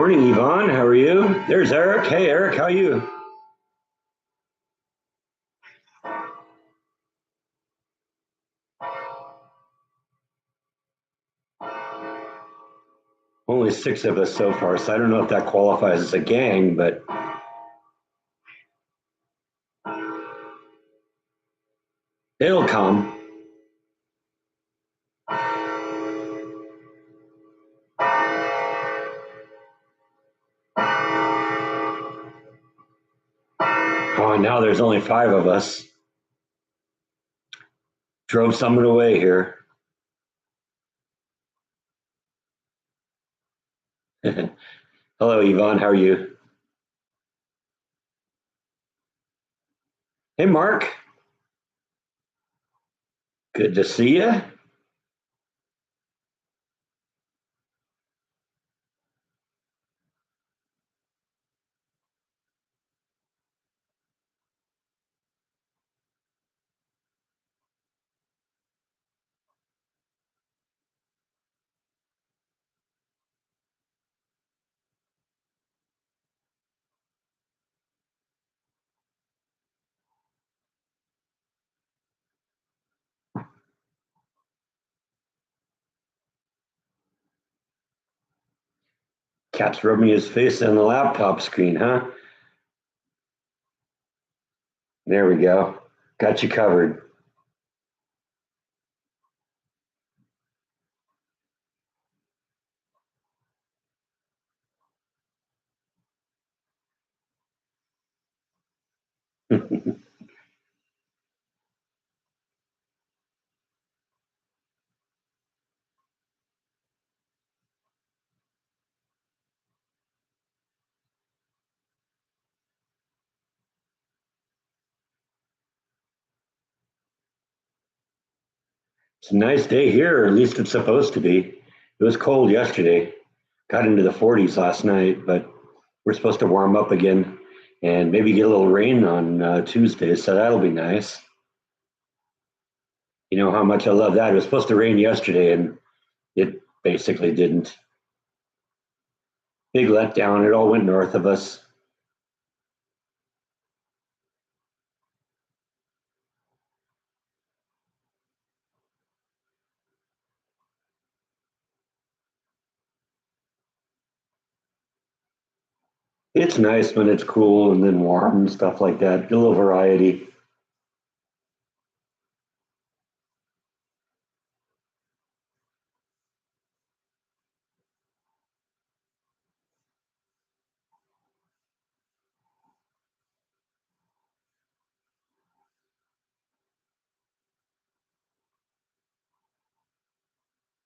Morning, Yvonne. How are you? There's Eric. Hey, Eric, how are you? Only six of us so far, so I don't know if that qualifies as a gang, but it'll come. Oh, and now there's only five of us. Drove someone away here. Hello, Yvonne. How are you? Hey, Mark. Good to see you. Cat's rubbing his face on the laptop screen, huh? There we go. Got you covered. It's a nice day here, or at least it's supposed to be. It was cold yesterday. Got into the 40s last night, but we're supposed to warm up again and maybe get a little rain on Tuesday, so that'll be nice. You know how much I love that. It was supposed to rain yesterday, and it basically didn't. Big letdown. It all went north of us. It's nice when it's cool and then warm and stuff like that. Get a little variety.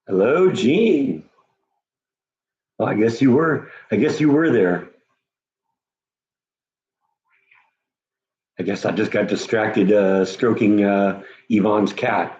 Hello, Gene. Well, I guess you were. I guess you were there. I guess I just got distracted stroking Yvonne's cat.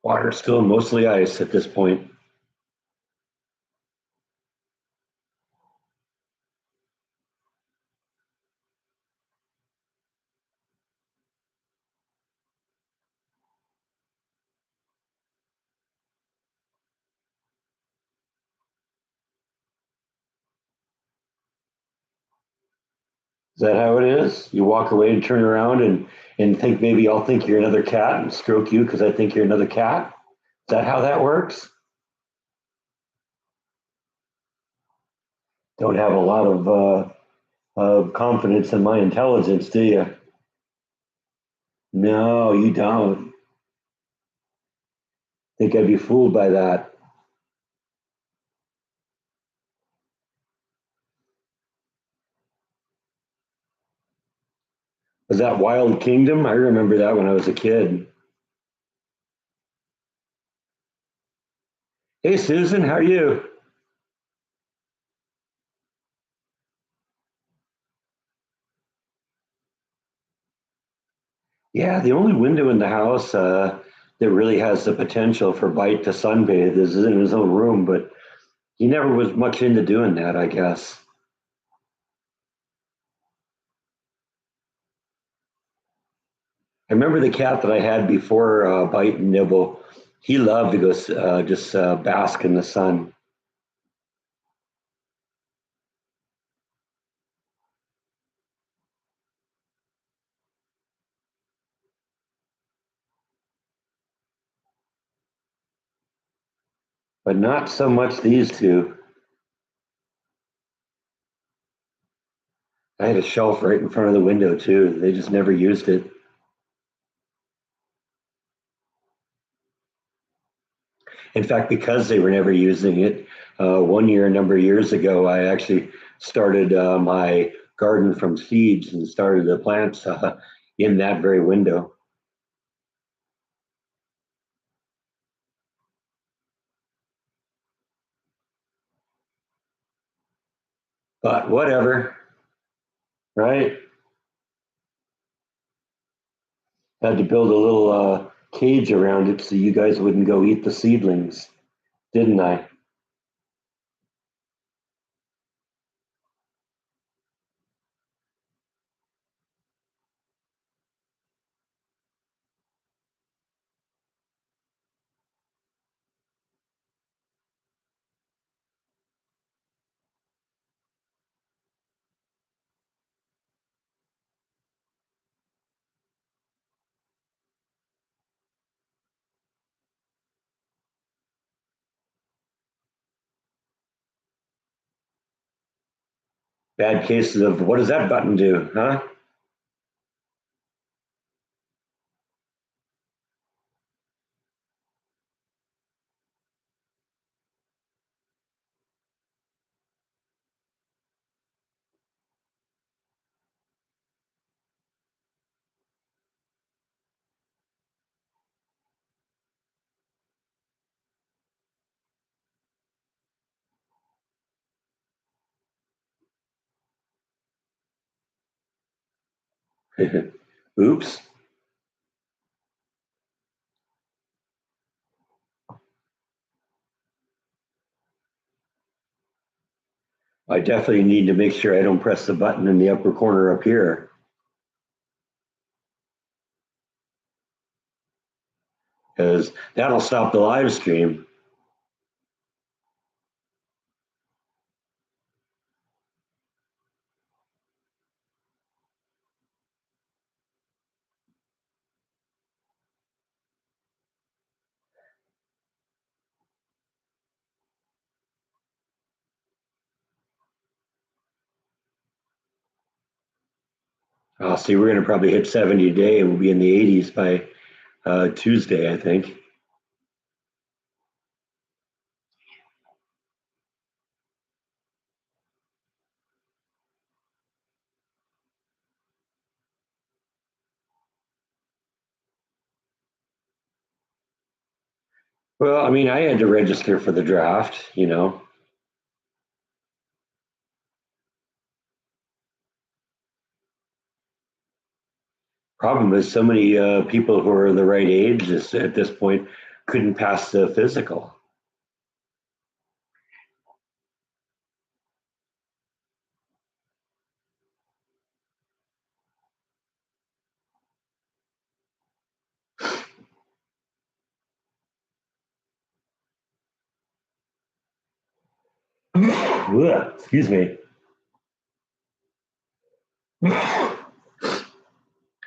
Water still mostly ice at this point. Is that how it is? You walk away and turn around and think maybe I'll think you're another cat and stroke you because I think you're another cat? Is that how that works? Don't have a lot of confidence in my intelligence, do you? No, you don't. Think I'd be fooled by that. Was that Wild Kingdom? I remember that when I was a kid. Hey, Susan, how are you? Yeah, the only window in the house that really has the potential for Bite to sunbathe is in his own room, but he never was much into doing that, I guess. I remember the cat that I had before Bite and Nibble. He loved to go just bask in the sun. But not so much these two. I had a shelf right in front of the window too. They just never used it. In fact, because they were never using it, one year, a number of years ago, I actually started my garden from seeds and started the plants in that very window. But whatever, right? Had to build a little cage around it so you guys wouldn't go eat the seedlings, didn't I? Bad cases of what does that button do, huh? Oops. I definitely need to make sure I don't press the button in the upper corner up here because that'll stop the live stream. See, we're going to probably hit 70 a day. We'll be in the 80s by Tuesday, I think. Well, I mean, I had to register for the draft, you know. Problem is, so many people who are the right age at this point couldn't pass the physical. Ugh, excuse me.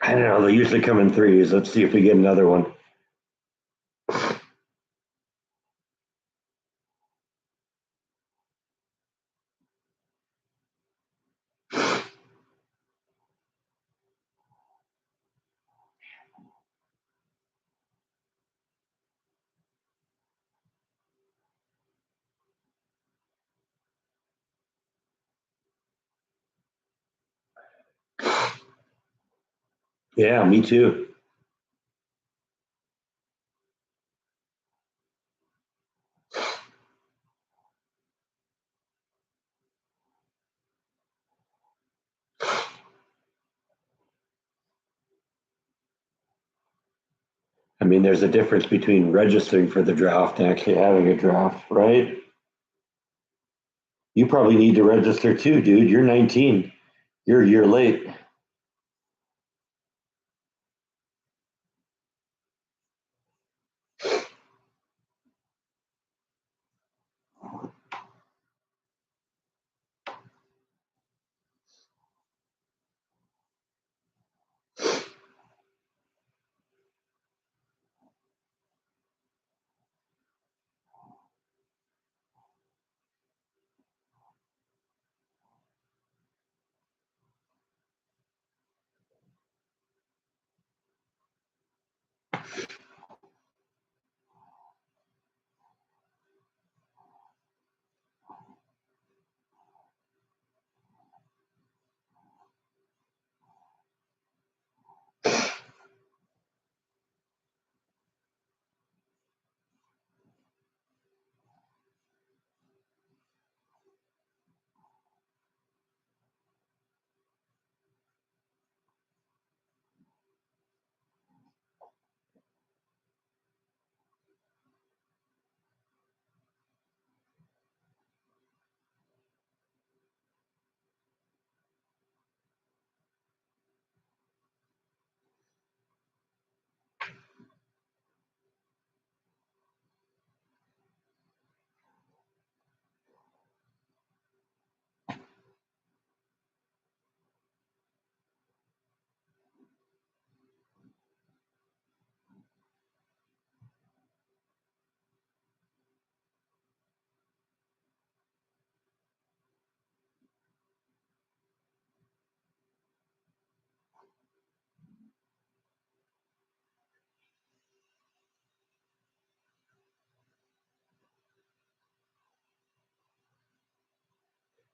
I don't know. They usually come in threes. Let's see if we get another one. Yeah, me too. I mean, there's a difference between registering for the draft and actually having a draft, right? You probably need to register too, dude. You're 19. You're a year late.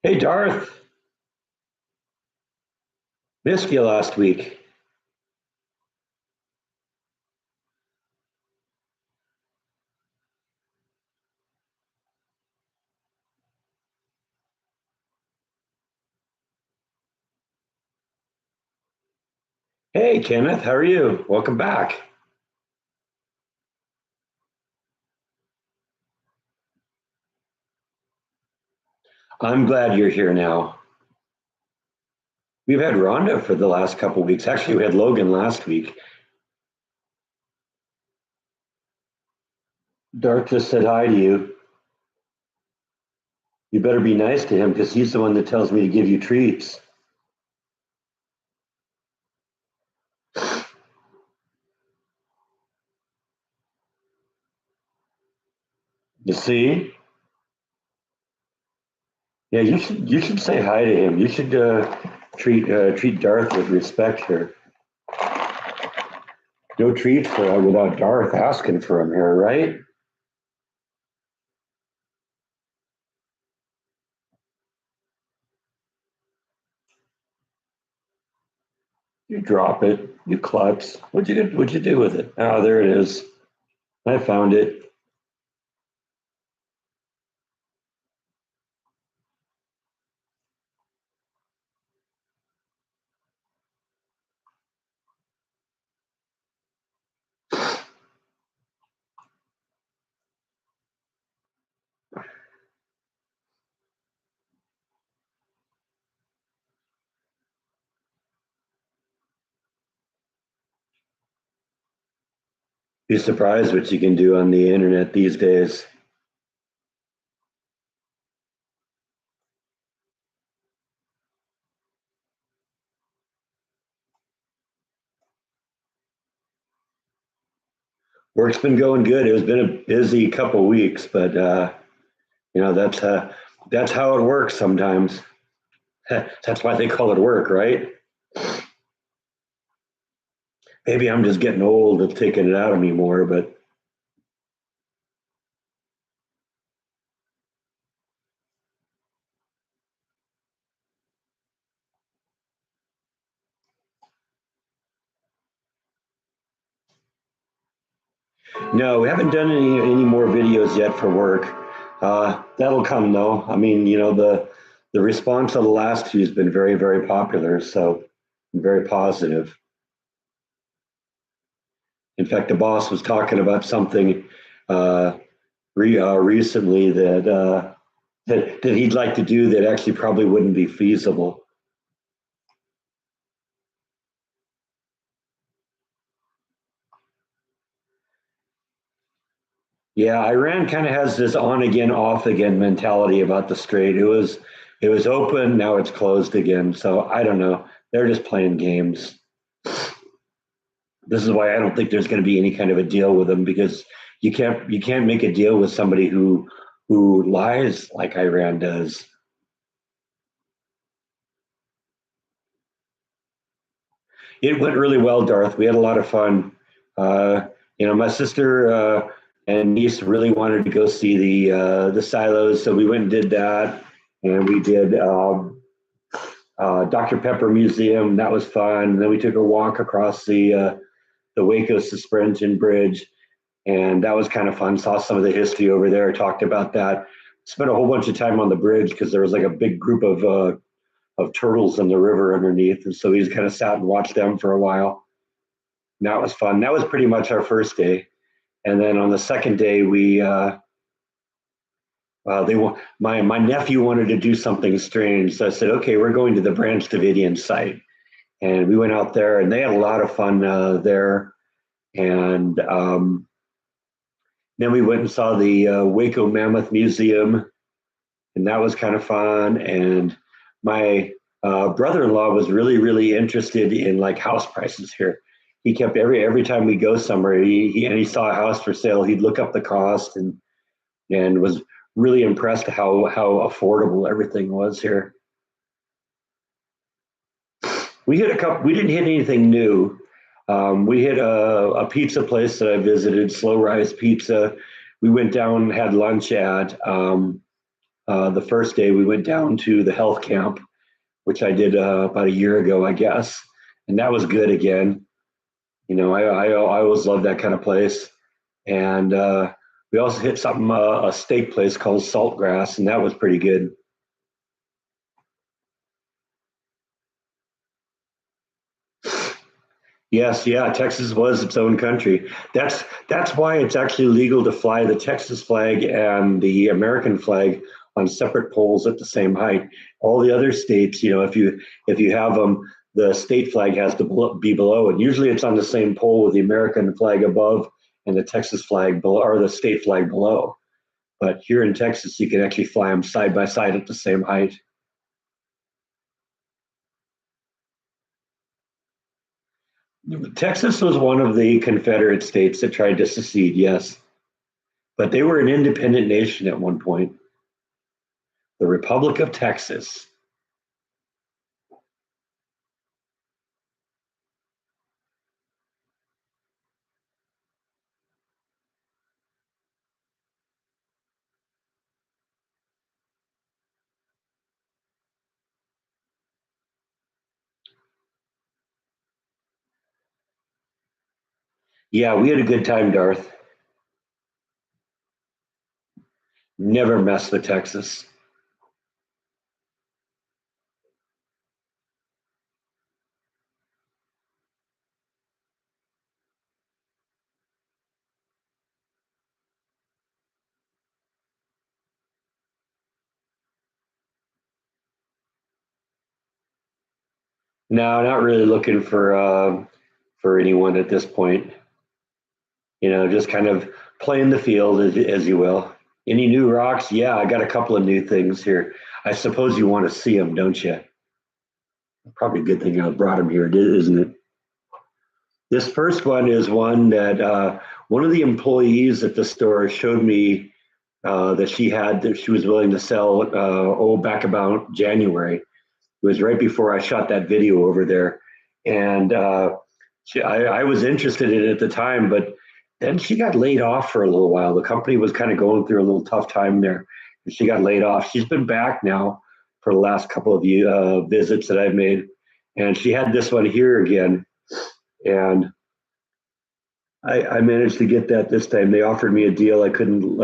Hey, Darth, missed you last week. Hey, Kenneth, how are you? Welcome back. I'm glad you're here now. We've had Rhonda for the last couple of weeks. Actually, we had Logan last week. Darth just said hi to you. You better be nice to him because he's the one that tells me to give you treats. You see? Yeah, you should say hi to him. You should treat Darth with respect here. No treats for without Darth asking for him here, right? You drop it. You klutz. What'd you do with it? Oh, there it is. I found it. Be surprised what you can do on the internet these days. Work's been going good. It's been a busy couple weeks, but you know that's how it works sometimes. That's why they call it work, right? Maybe I'm just getting old of taking it out of me more, but no, we haven't done any more videos yet for work. That'll come though. I mean, you know, the response to the last few has been very popular, so very positive. In fact, the boss was talking about something recently that he'd like to do that actually probably wouldn't be feasible. Yeah, Iran kind of has this on again, off again mentality about the strait. It was open, now it's closed again. So I don't know. They're just playing games. This is why I don't think there's going to be any kind of a deal with them, because you can't make a deal with somebody who lies like Iran does. It went really well, Darth. We had a lot of fun. My sister and niece really wanted to go see the silos, so we went and did that, and we did Dr. Pepper Museum. That was fun. And then we took a walk across the Waco Suspension Bridge, and that was kind of fun. Saw some of the history over there. Talked about that. Spent a whole bunch of time on the bridge because there was like a big group of turtles in the river underneath, and so we just kind of sat and watched them for a while. And that was fun. That was pretty much our first day, and then on the second day my nephew wanted to do something strange, so I said, okay, we're going to the Branch Davidian site, and we went out there, and they had a lot of fun there, and then we went and saw the Waco Mammoth Museum, and that was kind of fun. And my brother-in-law was really, really interested in like house prices here. He kept every time we go somewhere, he saw a house for sale, he'd look up the cost and was really impressed how affordable everything was here. We hit a couple. We didn't hit anything new. We hit a pizza place that I visited, Slow Rise Pizza. We went down and had lunch at the first day. We went down to the health camp, which I did about a year ago, I guess, and that was good again. I always love that kind of place. And we also hit something a steak place called Saltgrass, and that was pretty good. Yes, yeah, Texas was its own country. That's why it's actually legal to fly the Texas flag and the American flag on separate poles at the same height. All the other states, if you have them, the state flag has to be below, and usually it's on the same pole with the American flag above and the Texas flag below, or the state flag below. But here in Texas, you can actually fly them side by side at the same height. Texas was one of the Confederate states that tried to secede, yes, but they were an independent nation at one point, the Republic of Texas. Yeah, we had a good time, Darth. Never mess with Texas. No, not really looking for anyone at this point. Just kind of playing the field as you will. Any new rocks? Yeah, I got a couple of new things here. I suppose you want to see them, don't you? Probably a good thing I brought them here, isn't it? This first one is one that one of the employees at the store showed me that she was willing to sell back about January. It was right before I shot that video over there. And I was interested in it at the time, but then she got laid off for a little while. The company was kind of going through a little tough time there. And she got laid off. She's been back now for the last couple of visits that I've made. And she had this one here again. And I managed to get that this time. They offered me a deal I couldn't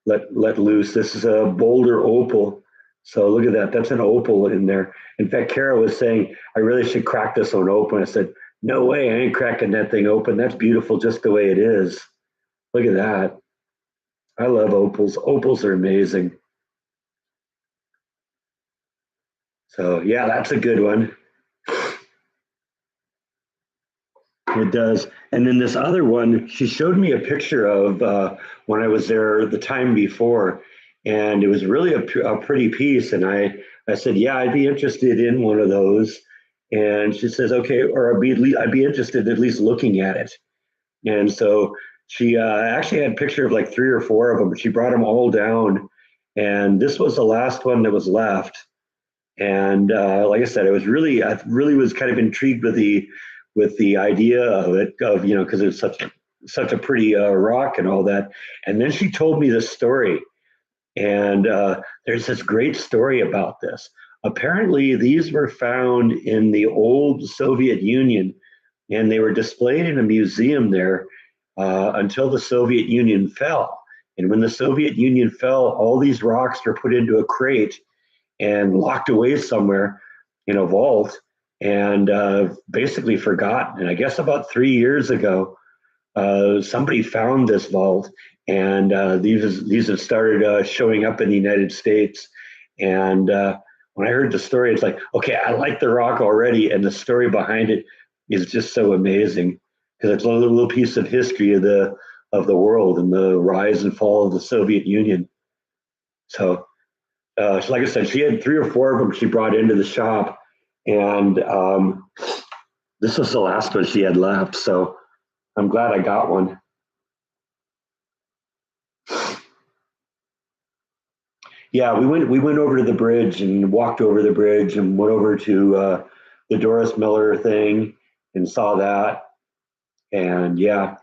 let loose. This is a Boulder Opal. So look at that. That's an opal in there. In fact, Kara was saying I really should crack this one open. I said, No way, I ain't cracking that thing open. That's beautiful just the way it is. Look at that. I love opals. Opals are amazing. So yeah, that's a good one. It does. And then this other one, she showed me a picture of when I was there the time before, and it was really a pretty piece. And I said, yeah, I'd be interested in one of those. And she says, okay, or I'd be interested at least looking at it. And so she actually had a picture of like three or four of them. She brought them all down, and this was the last one that was left. And like I said, I really was kind of intrigued with the idea of it, of because it's such a pretty rock and all that. And then she told me this story, and there's this great story about this. Apparently, these were found in the old Soviet Union, and they were displayed in a museum there until the Soviet Union fell. And when the Soviet Union fell, all these rocks were put into a crate and locked away somewhere in a vault and basically forgotten. And I guess about 3 years ago, somebody found this vault, and these have started showing up in the United States. And when I heard the story, it's like, okay, I like the rock already, and the story behind it is just so amazing because it's a little piece of history of the world and the rise and fall of the Soviet Union. So like I said, she had three or four of them she brought into the shop, and this was the last one she had left. So I'm glad I got one. Yeah, we went over to the bridge and walked over the bridge and went over to the Doris Miller thing and saw that. And yeah,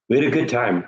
we had a good time.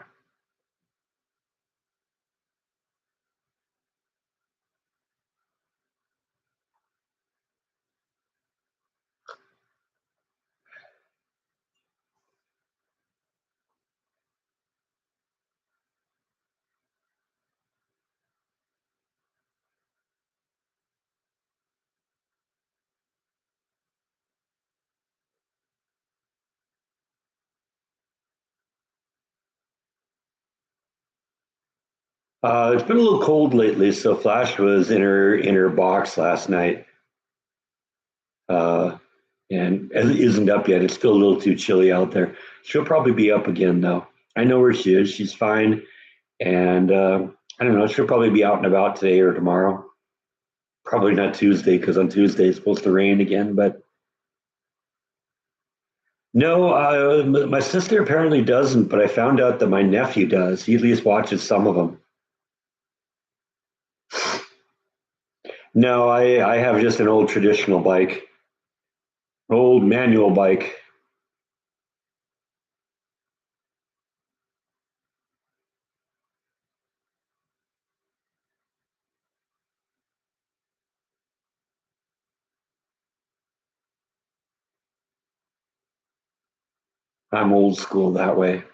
It's been a little cold lately, so Flash was in her box last night, uh, and it isn't up yet. It's still a little too chilly out there. She'll probably be up again though. I know where she is. She's fine. And I don't know, she'll probably be out and about today or tomorrow. Probably not Tuesday because on Tuesday it's supposed to rain again. But no, my sister apparently doesn't, but I found out that my nephew does. He at least watches some of them. No, I have just an old traditional bike, old manual bike. I'm old school that way.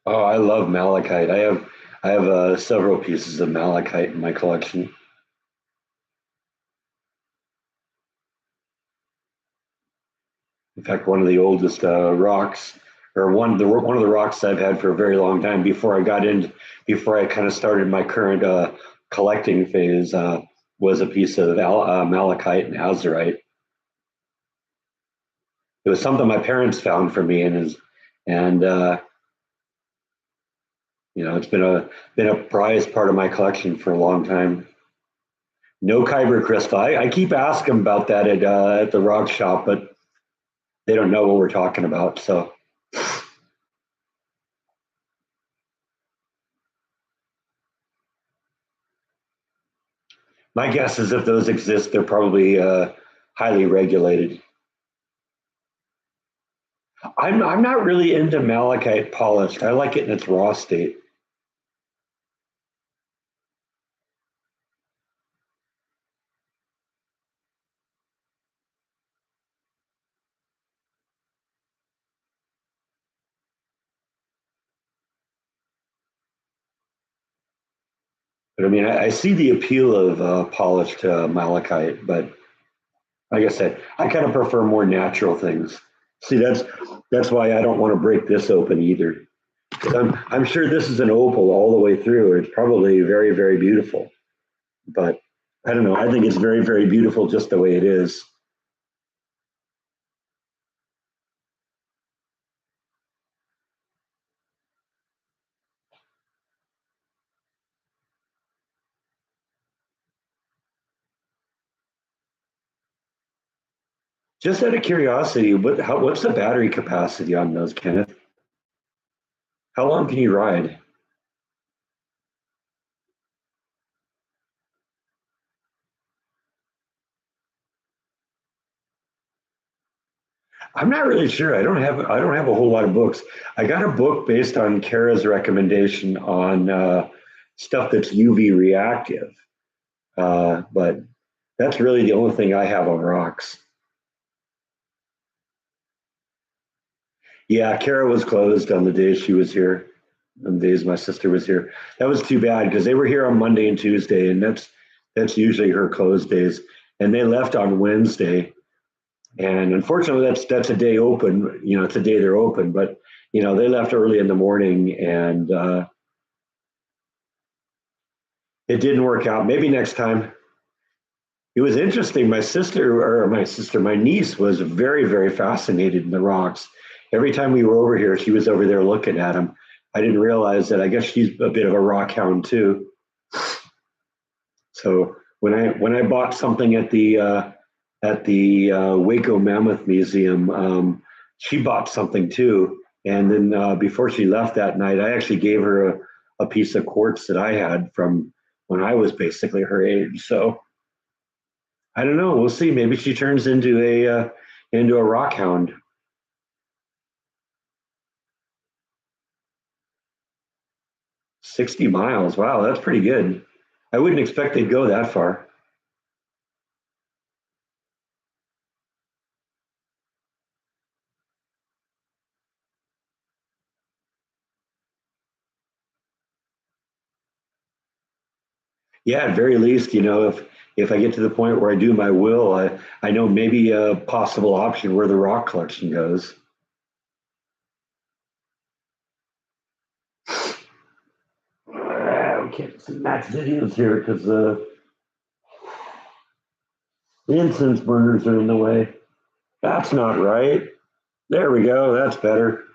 Oh, I love malachite. I have several pieces of malachite in my collection. In fact, one of the oldest rocks, or one of the rocks I've had for a very long time before I kind of started my current collecting phase, was a piece of malachite and azurite. It was something my parents found for me, and it's been a prized part of my collection for a long time. No kyber crystal. I keep asking about that at the rock shop, but they don't know what we're talking about. So my guess is if those exist, they're probably highly regulated. I'm not really into malachite polished. I like it in its raw state. But I mean, I see the appeal of polished malachite, but like I said, I kind of prefer more natural things. See, that's why I don't want to break this open either. 'Cause I'm sure this is an opal all the way through. It's probably very, very beautiful, but I don't know. I think it's very, very beautiful just the way it is. Just out of curiosity, what's the battery capacity on those, Kenneth? How long can you ride? I'm not really sure. I don't have a whole lot of books. I got a book based on Kara's recommendation on stuff that's UV reactive, but that's really the only thing I have on rocks. Yeah, Kara was closed on the days she was here, on the days my sister was here. That was too bad because they were here on Monday and Tuesday, and that's usually her closed days. And they left on Wednesday, and unfortunately, that's a day open. You know, it's a day they're open, but they left early in the morning, and it didn't work out. Maybe next time. It was interesting. My niece was very, very fascinated in the rocks. Every time we were over here, she was over there looking at them. I didn't realize that. I guess she's a bit of a rock hound too. So when I bought something at the Waco Mammoth Museum, she bought something too. And then before she left that night, I actually gave her a piece of quartz that I had from when I was basically her age. So I don't know. We'll see. Maybe she turns into a rock hound. 60 miles. Wow, that's pretty good. I wouldn't expect they'd go that far. Yeah, at very least, if I get to the point where I do my will, I know maybe a possible option where the rock collection goes. We can't see Matt's videos here because the incense burners are in the way. That's not right. There we go. That's better.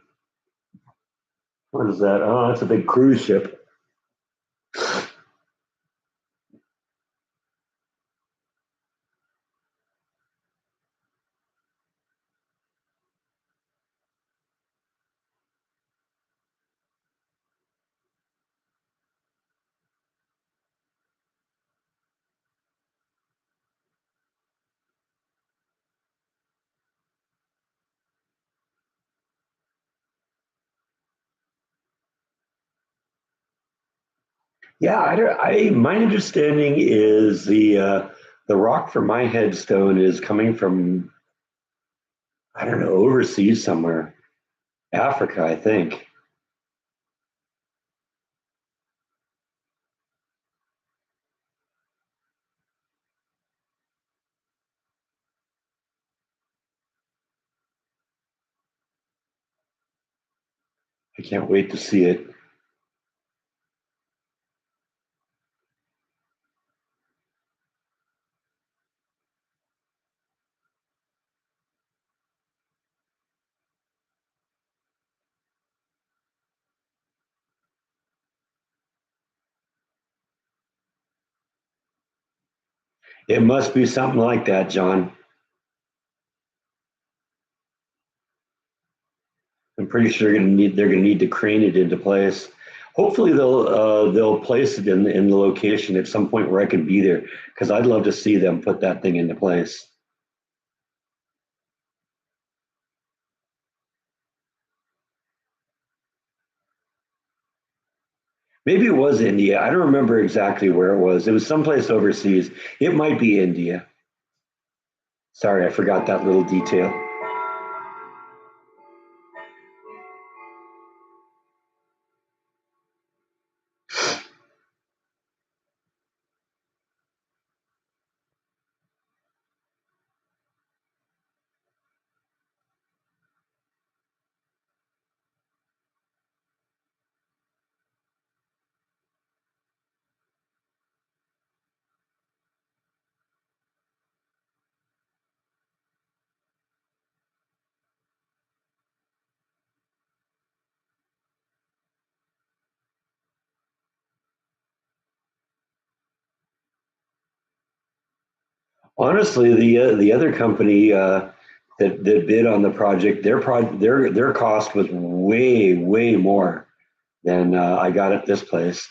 What is that? Oh, that's a big cruise ship. Yeah, my understanding is the rock for my headstone is coming from, I don't know, overseas somewhere, Africa, I think. I can't wait to see it. It must be something like that, John. I'm pretty sure they're gonna need to crane it into place. Hopefully they'll place it in the location at some point where I can be there because I'd love to see them put that thing into place. Maybe it was India. I don't remember exactly where it was. It was someplace overseas. It might be India. Sorry, I forgot that little detail. Honestly, the other company that bid on the project, their cost was way more than I got at this place.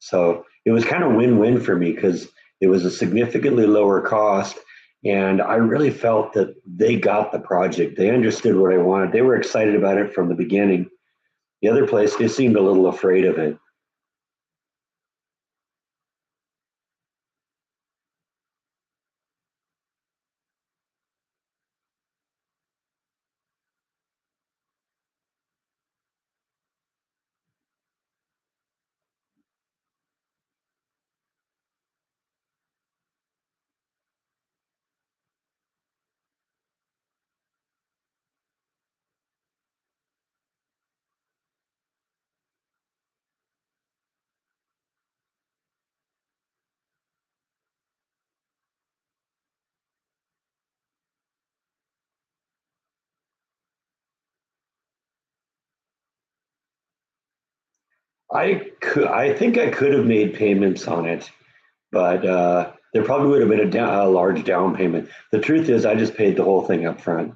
So it was kind of win-win for me because it was a significantly lower cost, and I really felt that they got the project. They understood what I wanted. They were excited about it from the beginning. The other place, they seemed a little afraid of it. I think I could have made payments on it, but there probably would have been a large down payment. The truth is, I just paid the whole thing up front.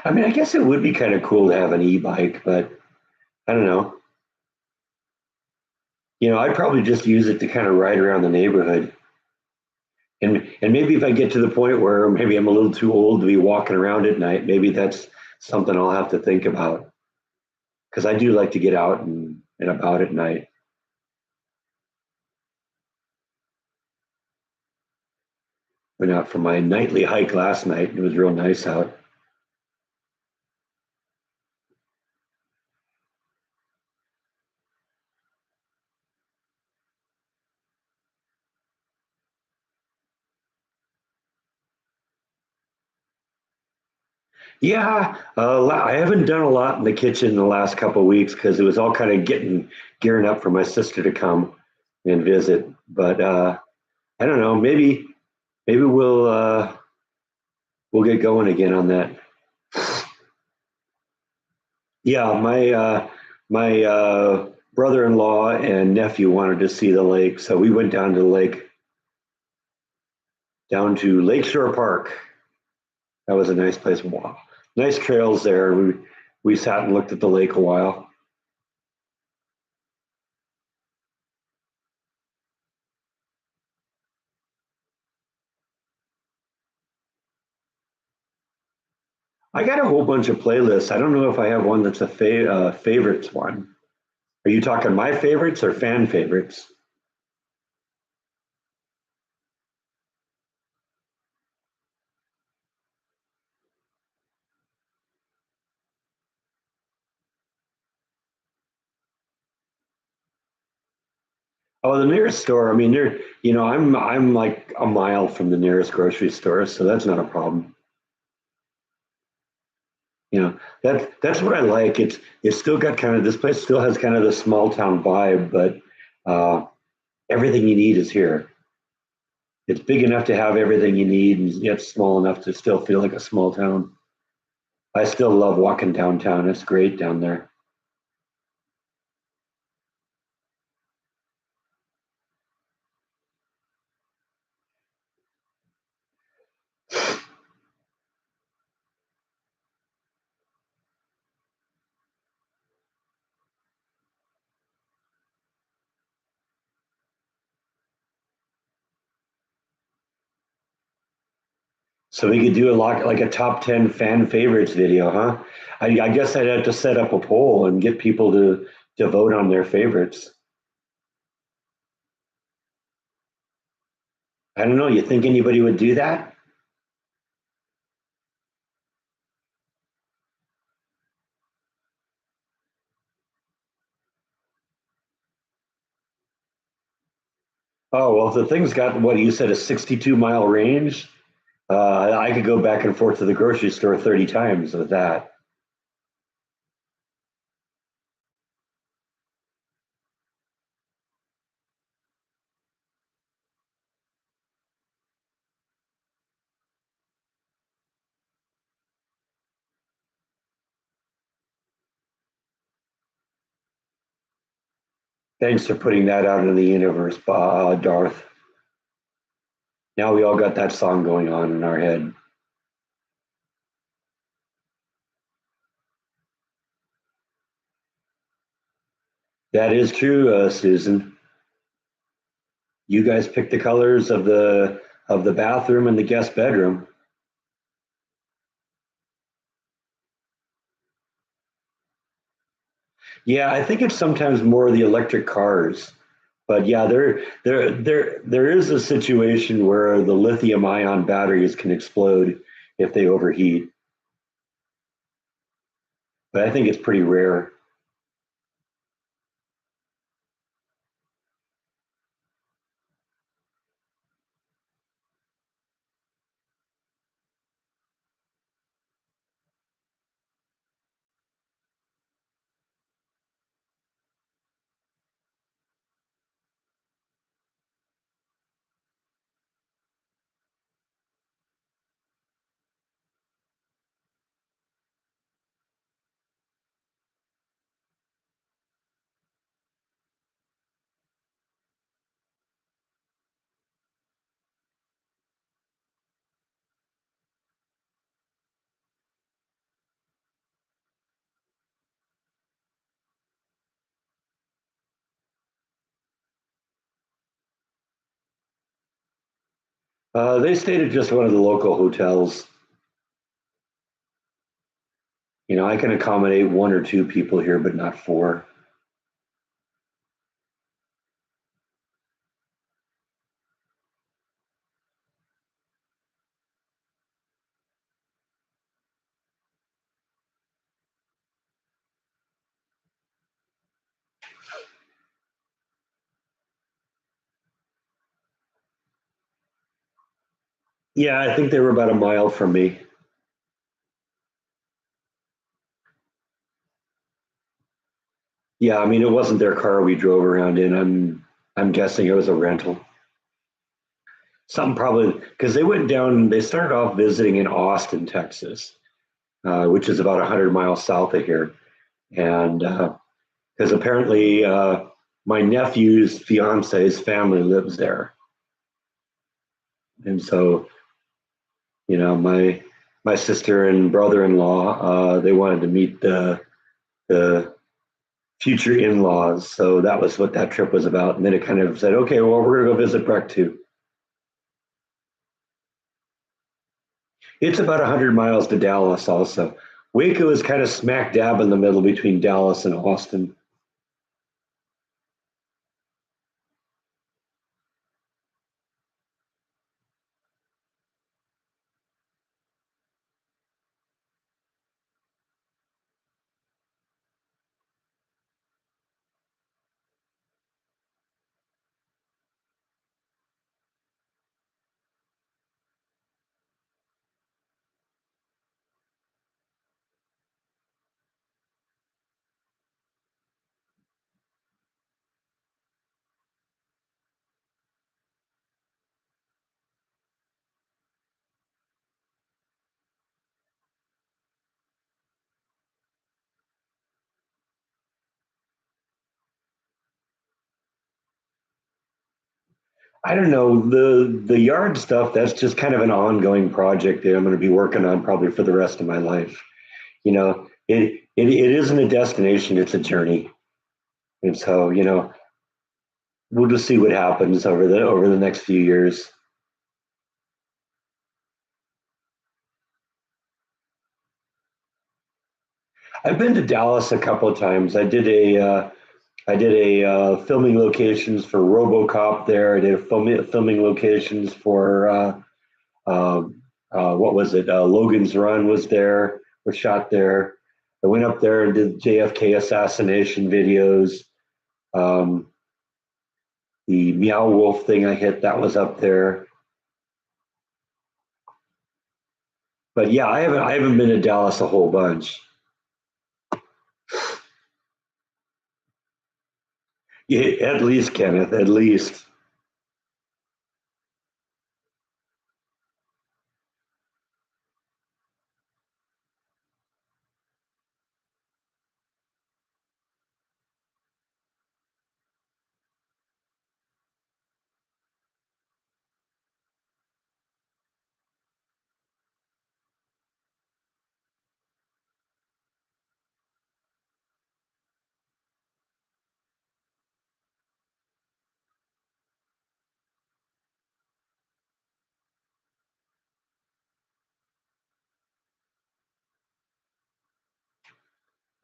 I mean, I guess it would be kind of cool to have an e-bike, but I don't know. I'd probably just use it to kind of ride around the neighborhood. And maybe if I get to the point where maybe I'm a little too old to be walking around at night, maybe that's something I'll have to think about because I do like to get out and about at night. Went out for my nightly hike last night. It was real nice out. Yeah, I haven't done a lot in the kitchen the last couple of weeks because it was all kind of gearing up for my sister to come and visit. But I don't know. Maybe we'll get going again on that. Yeah, my brother-in-law and nephew wanted to see the lake, so we went down to the lake, down to Lakeshore Park. That was a nice place. Wow, nice trails there. We sat and looked at the lake a while. I got a whole bunch of playlists. I don't know if I have one that's a favorites one. Are you talking my favorites or fan favorites? Oh, the nearest store. I mean, I'm like a mile from the nearest grocery store, so that's not a problem. That's what I like. It's still got kind of this place still has kind of the small town vibe, but uh, everything you need is here. It's big enough to have everything you need, and yet small enough to still feel like a small town. I still love walking downtown. It's great down there. So we could do a lot like a top 10 fan favorites video, huh? I guess I'd have to set up a poll and get people to vote on their favorites. I don't know. You think anybody would do that? Oh, well, if the thing's got what you said, a 62-mile range, I could go back and forth to the grocery store 30 times with that. Thanks for putting that out in the universe, Darth. Now we all got that song going on in our head. That is true, Susan. You guys picked the colors of the bathroom and the guest bedroom. Yeah, I think it's sometimes more the electric cars. But yeah, there is a situation where the lithium ion batteries can explode if they overheat. But I think it's pretty rare. They stayed at just one of the local hotels. You know, I can accommodate one or two people here, but not four. Yeah, I think they were about a mile from me. Yeah, I mean, it wasn't their car we drove around in. I'm guessing it was a rental. Some probably because they went down. They started off visiting in Austin, Texas, which is about 100 miles south of here, and because apparently my nephew's fiance's family lives there, and so you know my sister and brother-in-law they wanted to meet the future in-laws, so that was what that trip was about. And then it kind of said, okay, well, we're gonna go visit Breck too. It's about 100 miles to Dallas. Also, Waco is kind of smack dab in the middle between Dallas and Austin. I don't know, the yard stuff. That's just kind of an ongoing project that I'm going to be working on probably for the rest of my life. You know, it isn't a destination; it's a journey. And so, you know, we'll just see what happens over the next few years. I've been to Dallas a couple of times. I did a filming locations for RoboCop there. I did a filming locations for uh, what was it? Logan's Run was there. Was shot there. I went up there and did JFK assassination videos. Um, The Meow Wolf thing I hit, that was up there. But yeah, I haven't been to Dallas a whole bunch. Yeah, at least, Kenneth, at least.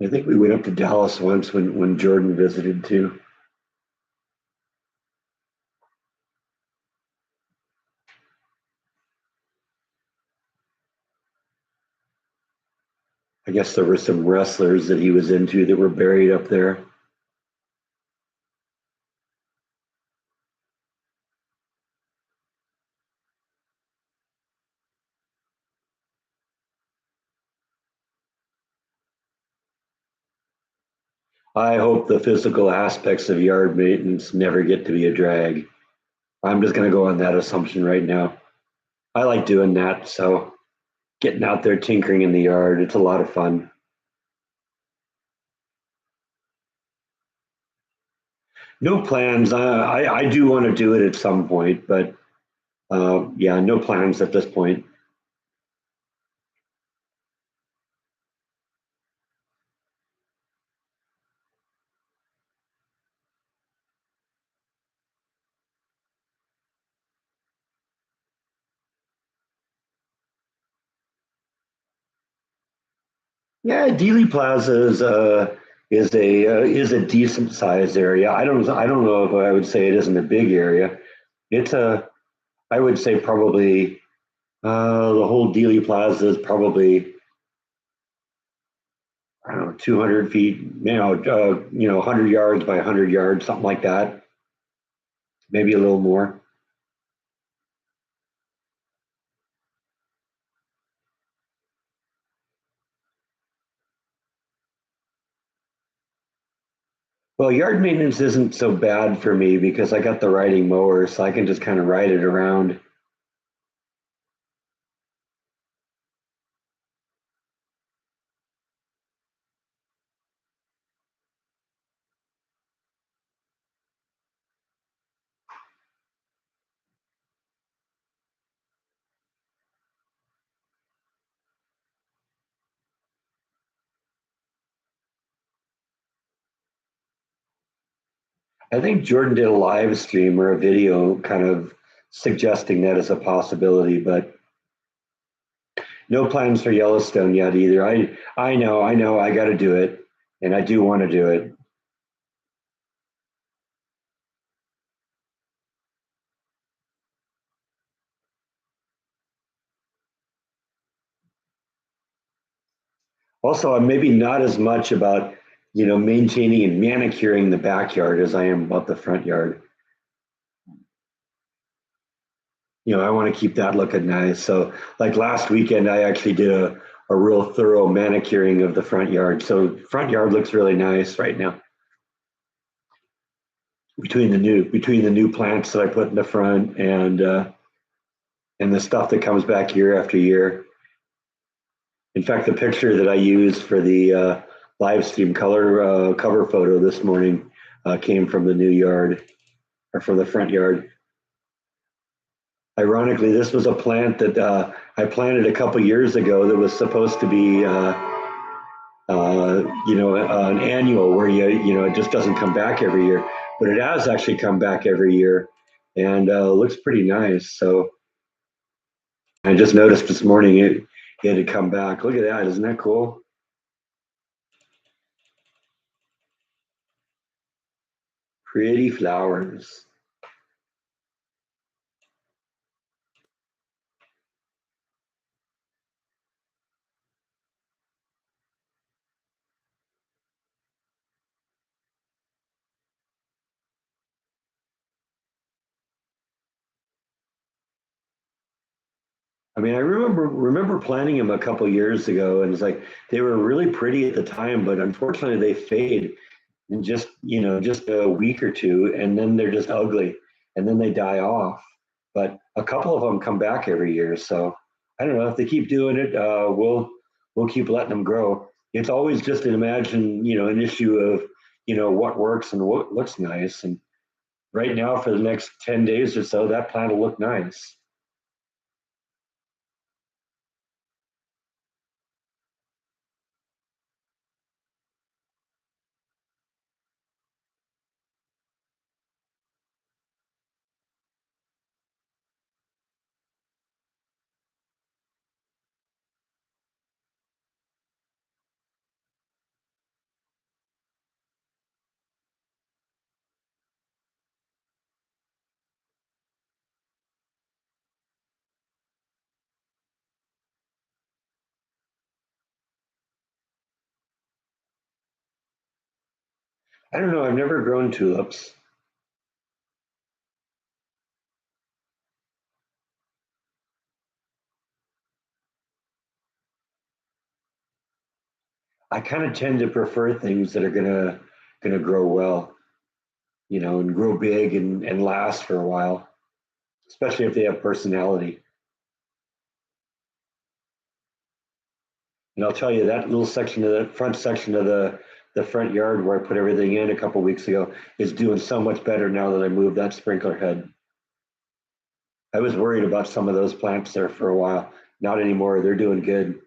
I think we went up to Dallas once when Jordan visited too. I guess there were some wrestlers that he was into that were buried up there. I hope the physical aspects of yard maintenance never get to be a drag. I'm just going to go on that assumption right now. I like doing that, so getting out there tinkering in the yard, it's a lot of fun. No plans. I do want to do it at some point, but yeah, no plans at this point. Yeah, Dealey Plaza is a decent sized area. I don't know if I would say it isn't a big area. It's a I would say probably the whole Dealey Plaza is probably, I don't know, 200 feet, 100 yards by 100 yards, something like that, maybe a little more. Well, yard maintenance isn't so bad for me because I got the riding mower, so I can just kind of ride it around. I think Jordan did a live stream or a video kind of suggesting that as a possibility, but no plans for Yellowstone yet either. I know, I got to do it, and I do want to do it. Also, I'm maybe not as much about maintaining and manicuring the backyard as I am about the front yard. I want to keep that looking nice. So, like last weekend, I actually did a real thorough manicuring of the front yard. So, front yard looks really nice right now between the new plants that I put in the front and the stuff that comes back year after year. In fact, the picture that I used for the live stream color cover photo this morning came from the new yard or from the front yard. Ironically, this was a plant that I planted a couple years ago that was supposed to be, an annual where it just doesn't come back every year, but it has actually come back every year and looks pretty nice. So I just noticed this morning it had come back. Look at that! Isn't that cool? Pretty flowers. I mean, I remember planting them a couple years ago, and it's like they were really pretty at the time, but unfortunately they fade in just just a week or two, and then they're just ugly, and then they die off. But a couple of them come back every year, so I don't know if they keep doing it. We'll keep letting them grow. It's always just an issue of what works and what looks nice. And right now, for the next 10 days or so, that plant will look nice. I don't know. I've never grown tulips. I kind of tend to prefer things that are gonna grow well, and grow big and last for a while, especially if they have personality. And I'll tell you that little section of the front section of the front yard where I put everything in a couple weeks ago is doing so much better now that I moved that sprinkler head. I was worried about some of those plants there for a while. Not anymore. They're doing good.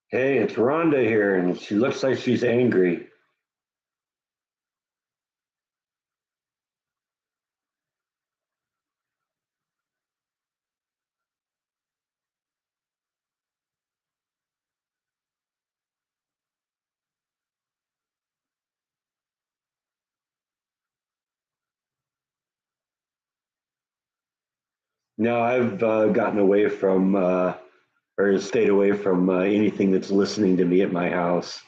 Hey, it's Rhonda here, and she looks like she's angry. No, I've gotten away from or stayed away from anything that's listening to me at my house.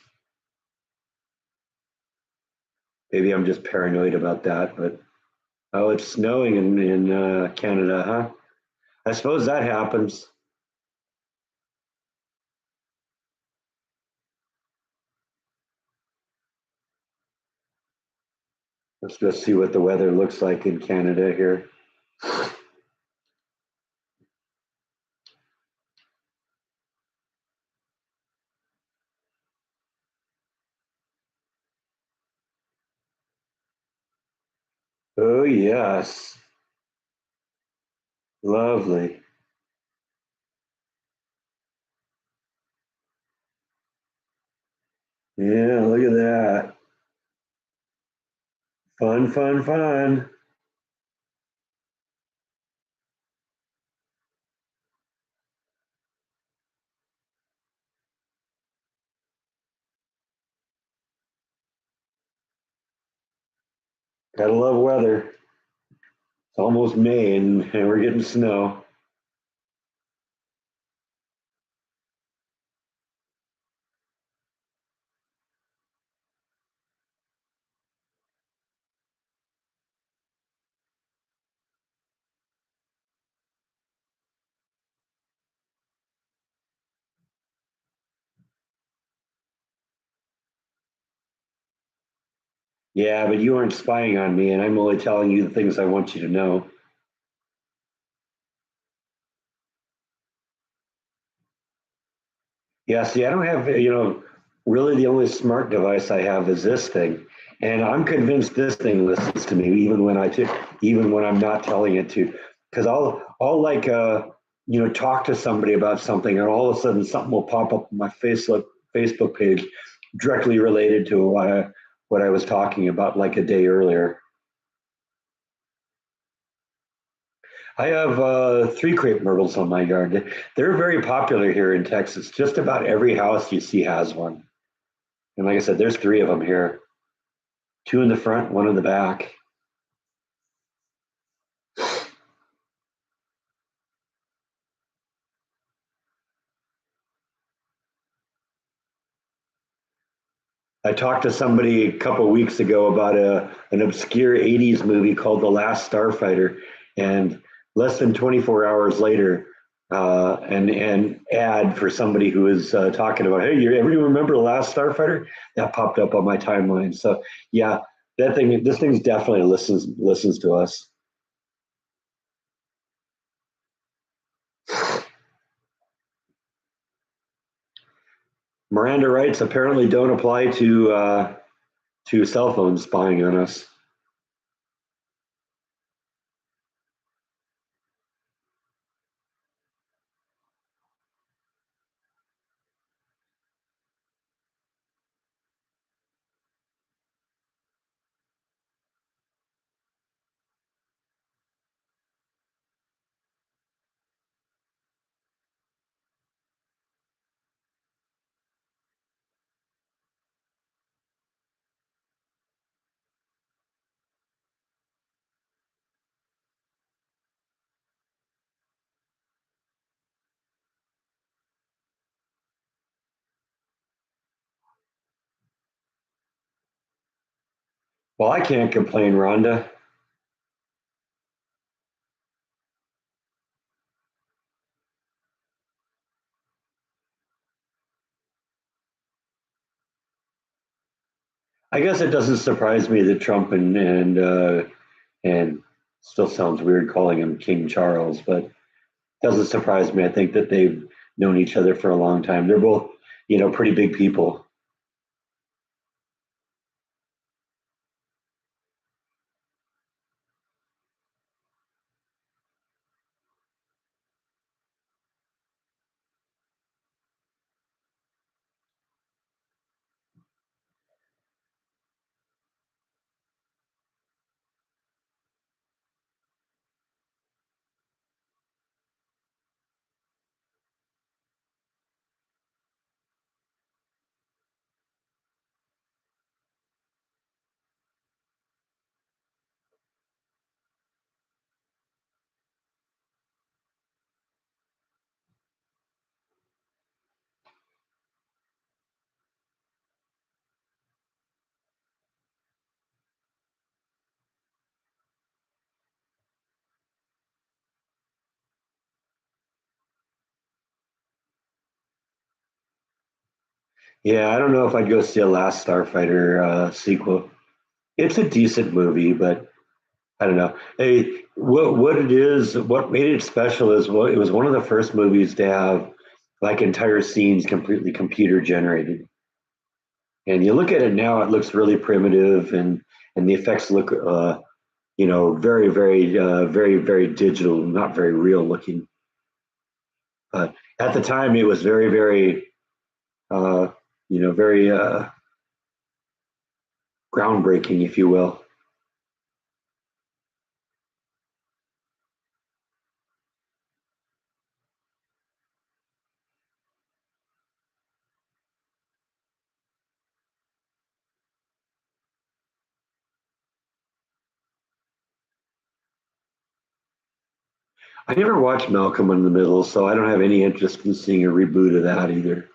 Maybe I'm just paranoid about that, but oh, it's snowing in Canada, huh? I suppose that happens. Let's go see what the weather looks like in Canada here. Oh, yes. Lovely. Yeah, look at that. Fun, fun, fun. Gotta love weather. It's almost May and we're getting snow. Yeah, but you aren't spying on me, and I'm only telling you the things I want you to know. Yeah, see, I don't have, really the only smart device I have is this thing. And I'm convinced this thing listens to me even when I'm not telling it to. Because I'll like, talk to somebody about something and all of a sudden something will pop up on my Facebook page directly related to what I was talking about like a day earlier. I have three crepe myrtles on my yard. They're very popular here in Texas. Just about every house you see has one. And like I said, there's three of them here, two in the front, one in the back. I talked to somebody a couple of weeks ago about an obscure 80s movie called The Last Starfighter. And less than 24 hours later, an ad for somebody who was talking about, hey, you everybody remember The Last Starfighter? That popped up on my timeline. So yeah, this thing definitely listens to us. Miranda rights apparently don't apply to cell phones spying on us. Well, I can't complain, Rhonda. I guess it doesn't surprise me that Trump and still sounds weird calling him King Charles, but it doesn't surprise me. I think that they've known each other for a long time. They're both, pretty big people. Yeah, I don't know if I'd go see a Last Starfighter sequel. It's a decent movie, but I don't know. Hey, what made it special is it was one of the first movies to have like entire scenes completely computer generated. And you look at it now, it looks really primitive, and the effects look, very, very digital, not very real looking. But at the time, it was very, very, uh, very groundbreaking, if you will. I never watched Malcolm in the Middle, so I don't have any interest in seeing a reboot of that either.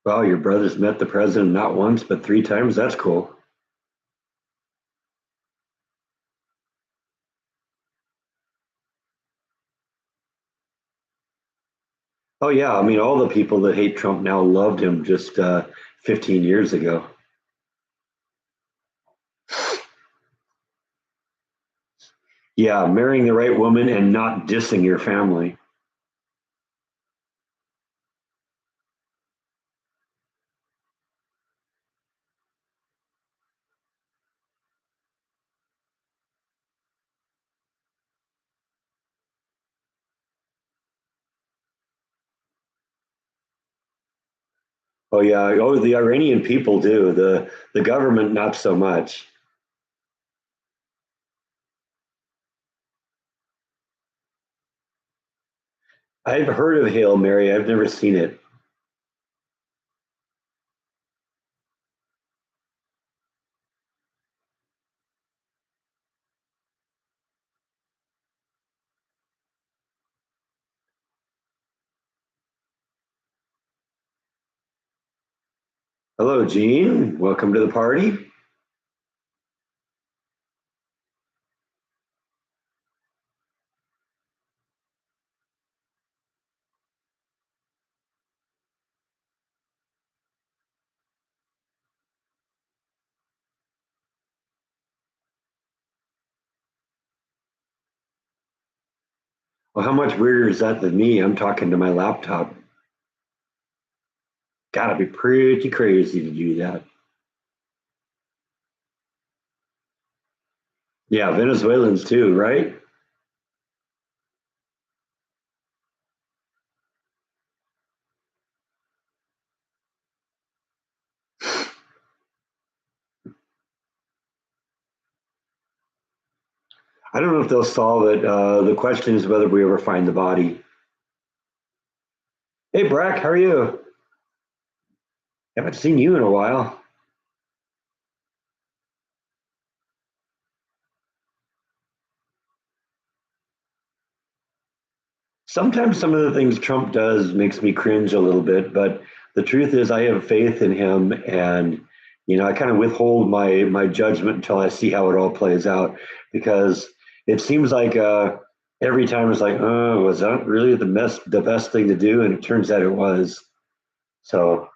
Wow, your brother's met the president not once but three times. That's cool. Oh yeah, I mean, all the people that hate Trump now loved him just 15 years ago. Yeah, marrying the right woman and not dissing your family. Oh yeah, oh the Iranian people do. The government not so much. I've heard of Hail Mary. I've never seen it. Hello, Gene. Welcome to the party. Well, how much weirder is that than me? I'm talking to my laptop. Gotta be pretty crazy to do that. Yeah, Venezuelans too, right? I don't know if they'll solve it. The question is whether we ever find the body. Hey, Brack, how are you? Haven't seen you in a while. Sometimes some of the things Trump does makes me cringe a little bit, but the truth is I have faith in him, and I kind of withhold my judgment until I see how it all plays out, because it seems like every time it's like, oh, was that really the best thing to do? And it turns out it was. So,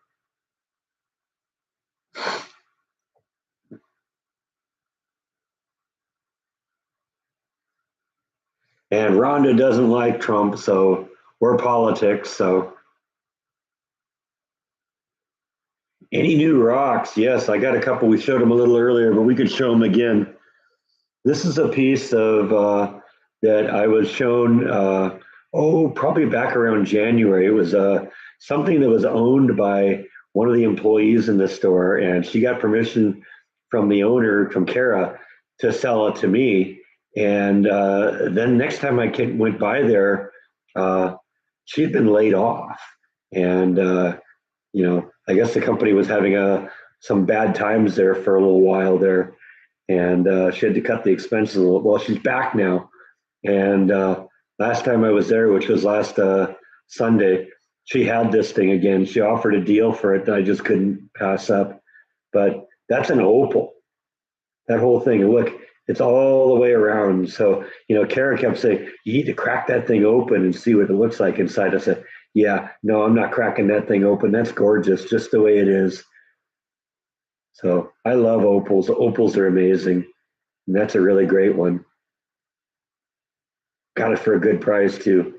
and Rhonda doesn't like Trump, so we're politics. So, any new rocks? Yes, I got a couple. We showed them a little earlier, but we could show them again. This is a piece of that I was shown. Probably back around January. It was something that was owned by one of the employees in the store, and she got permission from the owner, from Kara, to sell it to me. And then next time went by there, uh, she had been laid off, and I guess the company was having some bad times there for a little while there, and she had to cut the expenses a little. Well, she's back now, and last time I was there, which was last Sunday, she had this thing again. She offered a deal for it that I just couldn't pass up. But that's an opal, that whole thing. And look, it's all the way around. So, Kara kept saying, you need to crack that thing open and see what it looks like inside. I said, yeah, no, I'm not cracking that thing open. That's gorgeous, just the way it is. So I love opals. Opals are amazing. And that's a really great one. Got it for a good price too.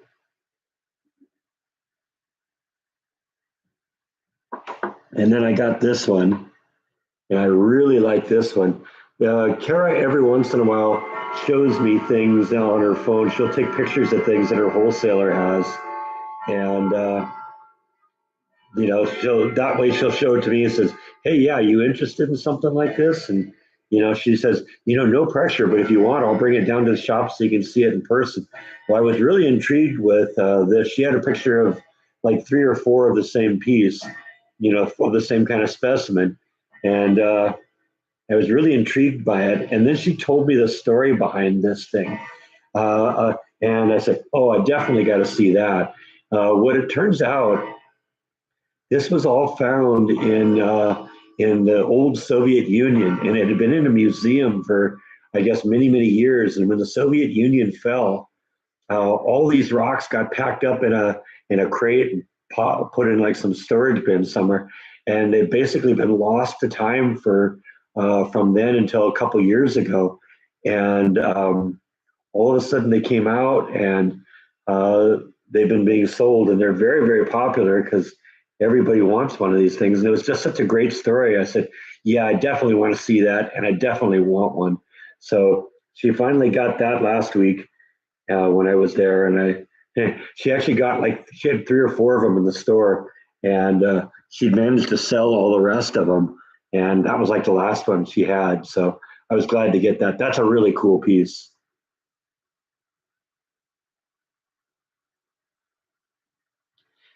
And then I got this one, and I really like this one. Kara, every once in a while, shows me things now on her phone. She'll take pictures of things that her wholesaler has, and she'll that way she'll show it to me and says, "Hey, yeah, you interested in something like this?" And she says, "No pressure, but if you want, I'll bring it down to the shop so you can see it in person." Well, I was really intrigued with this. She had a picture of like three or four of the same piece, of the same kind of specimen, and I was really intrigued by it. And then she told me the story behind this thing, and I said, "Oh, I definitely got to see that." What it turns out, this was all found in the old Soviet Union, and it had been in a museum for, I guess, many years. And when the Soviet Union fell, all these rocks got packed up in a crate and put in like some storage bin somewhere, and they've basically been lost to time for from then until a couple years ago, and all of a sudden they came out and uh, they've been being sold, and they're very very popular because everybody wants one of these things. And it was just such a great story. I said, yeah, I definitely want to see that, and I definitely want one. So she finally got that last week when I was there, and she actually got like she had three or four of them in the store, and she'd managed to sell all the rest of them, and that was like the last one she had. So I was glad to get that. That's a really cool piece.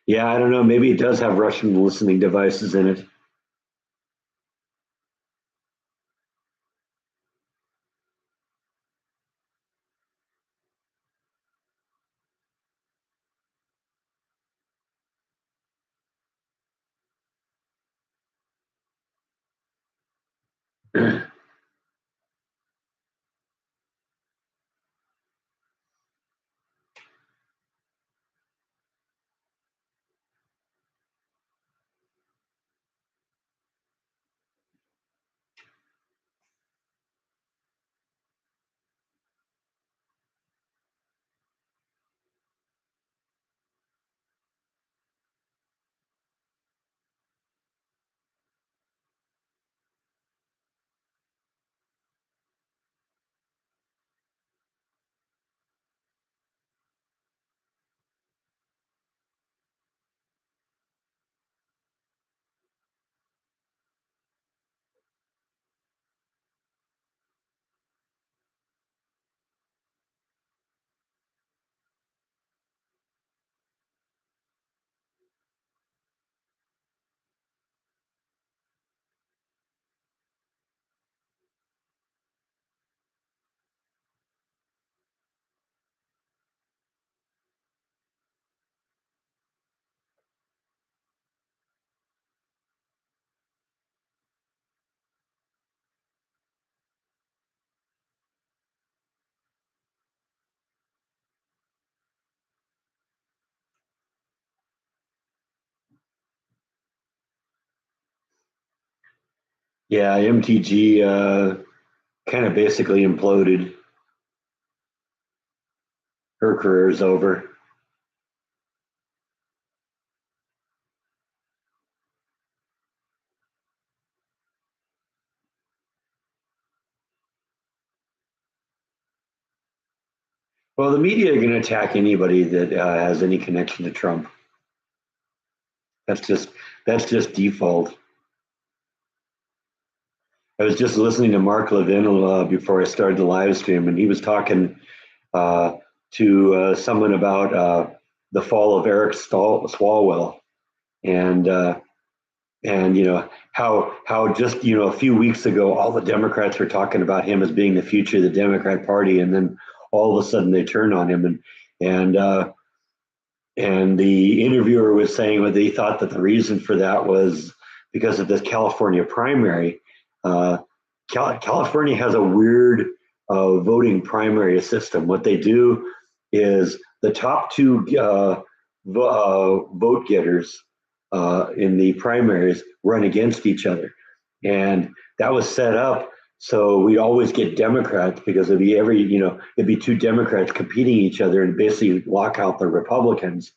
Yeah, I don't know. Maybe it does have Russian listening devices in it. Yeah, MTG kind of basically imploded. Her career's over. Well, the media are going to attack anybody that has any connection to Trump. That's just that's just default. I was just listening to Mark Levin before I started the live stream, and he was talking uh, to someone about the fall of Eric Swalwell, and you know how just a few weeks ago all the Democrats were talking about him as being the future of the Democrat Party, and then all of a sudden they turn on him, and and the interviewer was saying that they thought that the reason for that was because of this California primary. Uh, California has a weird voting primary system. What they do is the top two vote getters in the primaries run against each other. And that was set up so we always get Democrats because it'd be two Democrats competing each other and basically lock out the Republicans.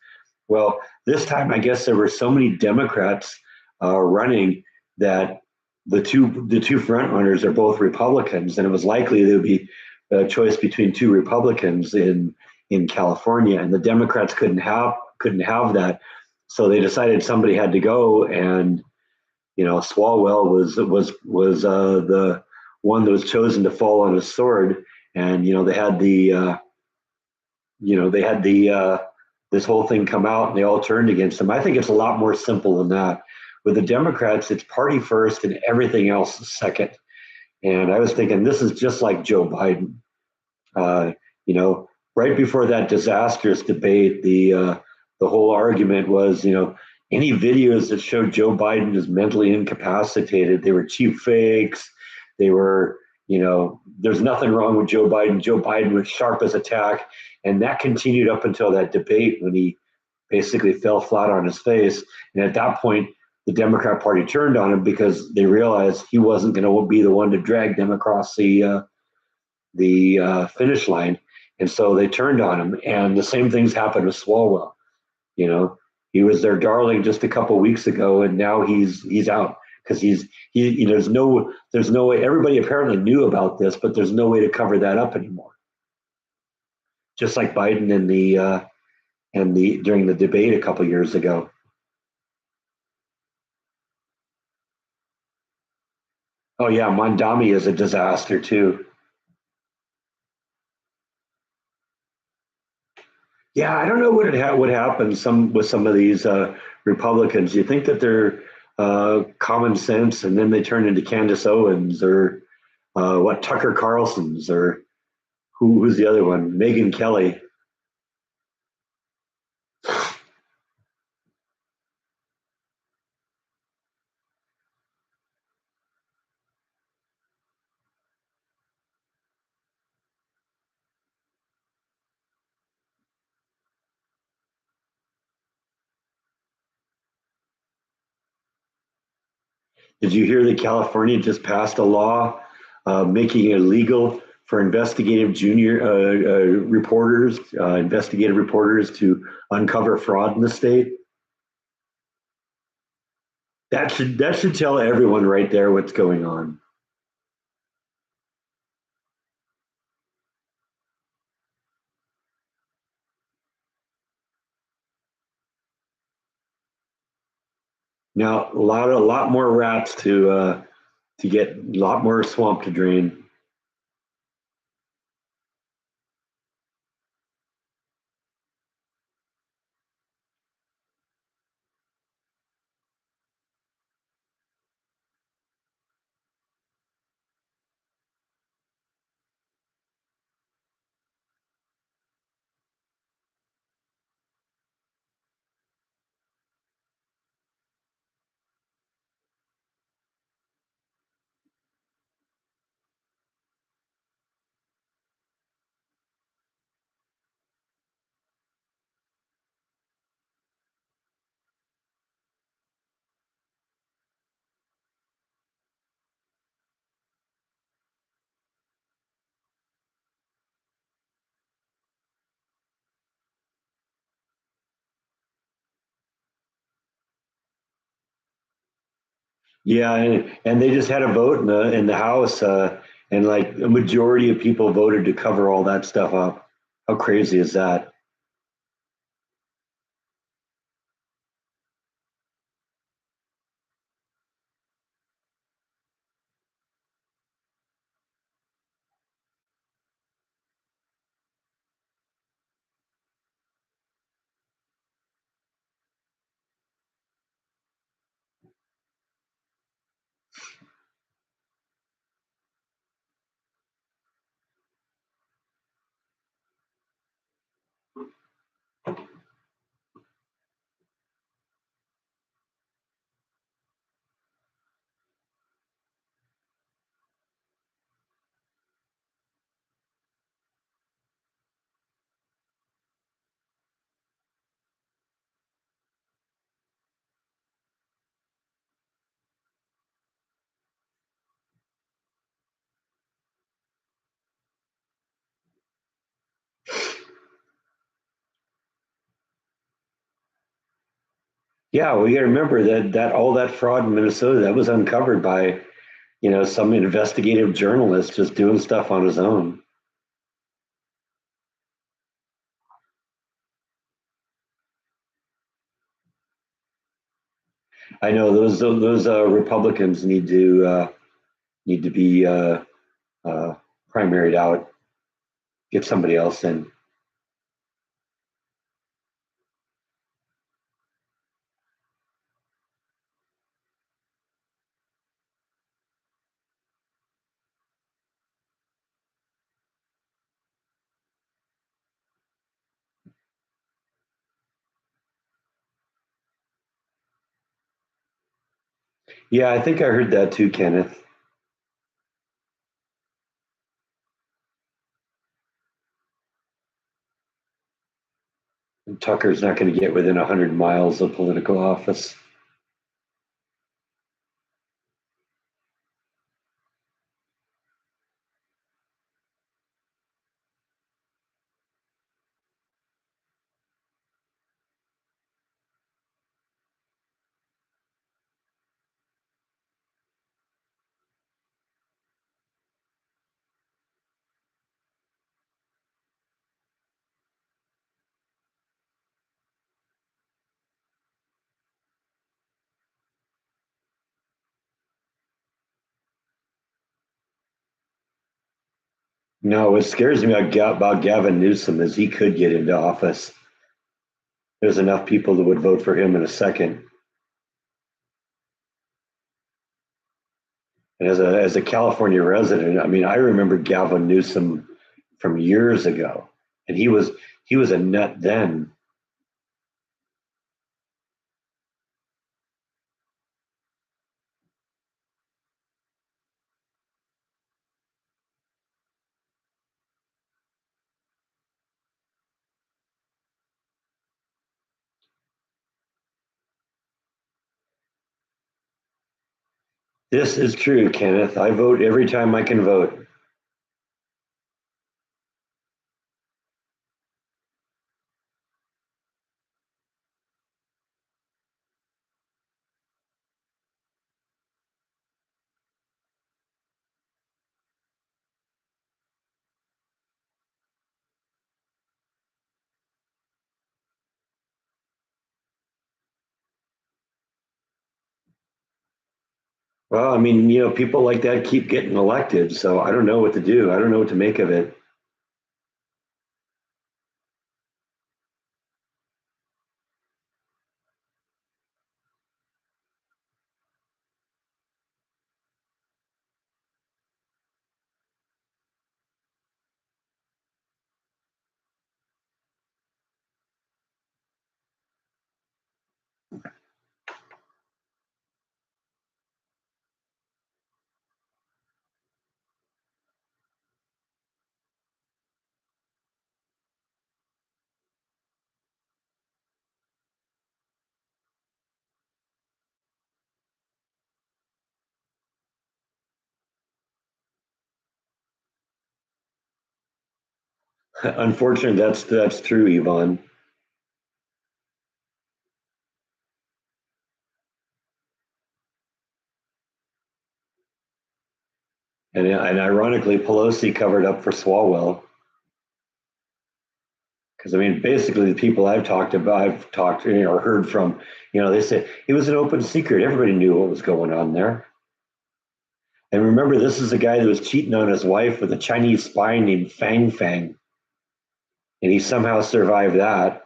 Well, this time I guess there were so many Democrats running that the two front runners are both Republicans, and it was likely there would be a choice between two Republicans in California, and the Democrats couldn't have that, so they decided somebody had to go, and Swalwell was the one that was chosen to fall on his sword, and they had the this whole thing come out, and they all turned against him. I think it's a lot more simple than that. With the Democrats, it's party first and everything else second. And I was thinking this is just like Joe Biden. Uh, you know, right before that disastrous debate, the whole argument was, any videos that showed Joe Biden is mentally incapacitated, they were cheap fakes. They were, There's nothing wrong with Joe Biden. Joe Biden was sharp as a tack, and that continued up until that debate when he basically fell flat on his face. And at that point, the Democrat Party turned on him because they realized he wasn't going to be the one to drag them across the finish line, and so they turned on him. And the same things happened with Swalwell. You know, he was their darling just a couple of weeks ago, and now he's out because there's no way. Everybody apparently knew about this, but there's no way to cover that up anymore. Just like Biden and the during the debate a couple of years ago. Oh yeah, Mondami is a disaster too. Yeah, I don't know what happens with some of these Republicans. You think that they're common sense, and then they turn into Candace Owens or what Tucker Carlson's or who's the other one? Megan Kelly. Did you hear that California just passed a law making it illegal for investigative reporters to uncover fraud in the state? That should tell everyone right there what's going on. Now, a lot more rats to get a lot more swamp to drain. Yeah, and they just had a vote in the House, and like a majority of people voted to cover all that stuff up. How crazy is that? Yeah, well, you got to remember that all that fraud in Minnesota that was uncovered by some investigative journalist just doing stuff on his own. I know those Republicans need to be uh, primaried out, get somebody else in. Yeah, I think I heard that too, Kenneth. Tucker's not going to get within 100 miles of political office. No, what scares me about Gavin Newsom is he could get into office. There's enough people that would vote for him in a second. And as a California resident, I mean, I remember Gavin Newsom from years ago, and he was a nut then. This is true, Kenneth. I vote every time I can vote. Well, I mean, people like that keep getting elected, so I don't know what to do. I don't know what to make of it. Unfortunately, that's true, Yvonne. And ironically, Pelosi covered up for Swalwell because I mean, basically, the people I've talked or heard from, they said it was an open secret. Everybody knew what was going on there. And remember, this is a guy that was cheating on his wife with a Chinese spy named Fang Fang, and he somehow survived that.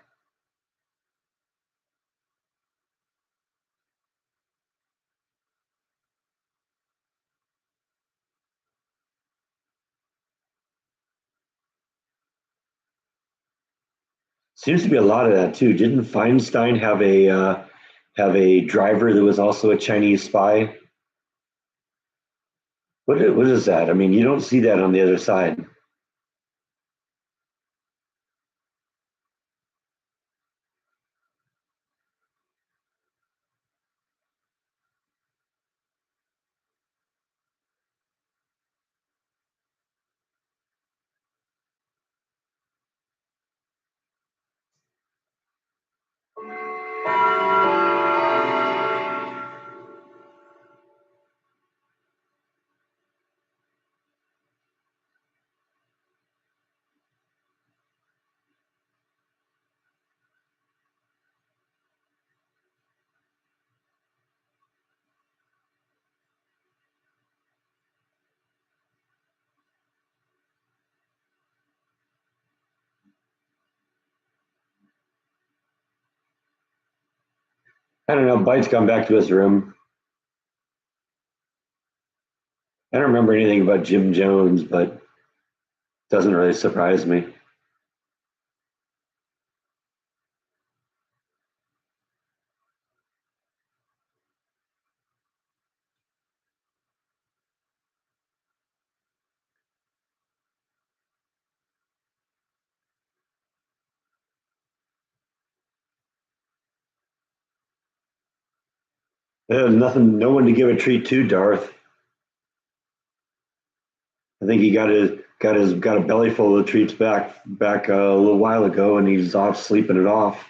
Seems to be a lot of that too. Didn't Feinstein have a driver that was also a Chinese spy? What is that? I mean, you don't see that on the other side. I don't know. Bite's gone back to his room. I don't remember anything about Jim Jones, but it doesn't really surprise me. Nothing, no one to give a treat to, Darth. I think he got a belly full of treats back a little while ago, and he's off sleeping it off.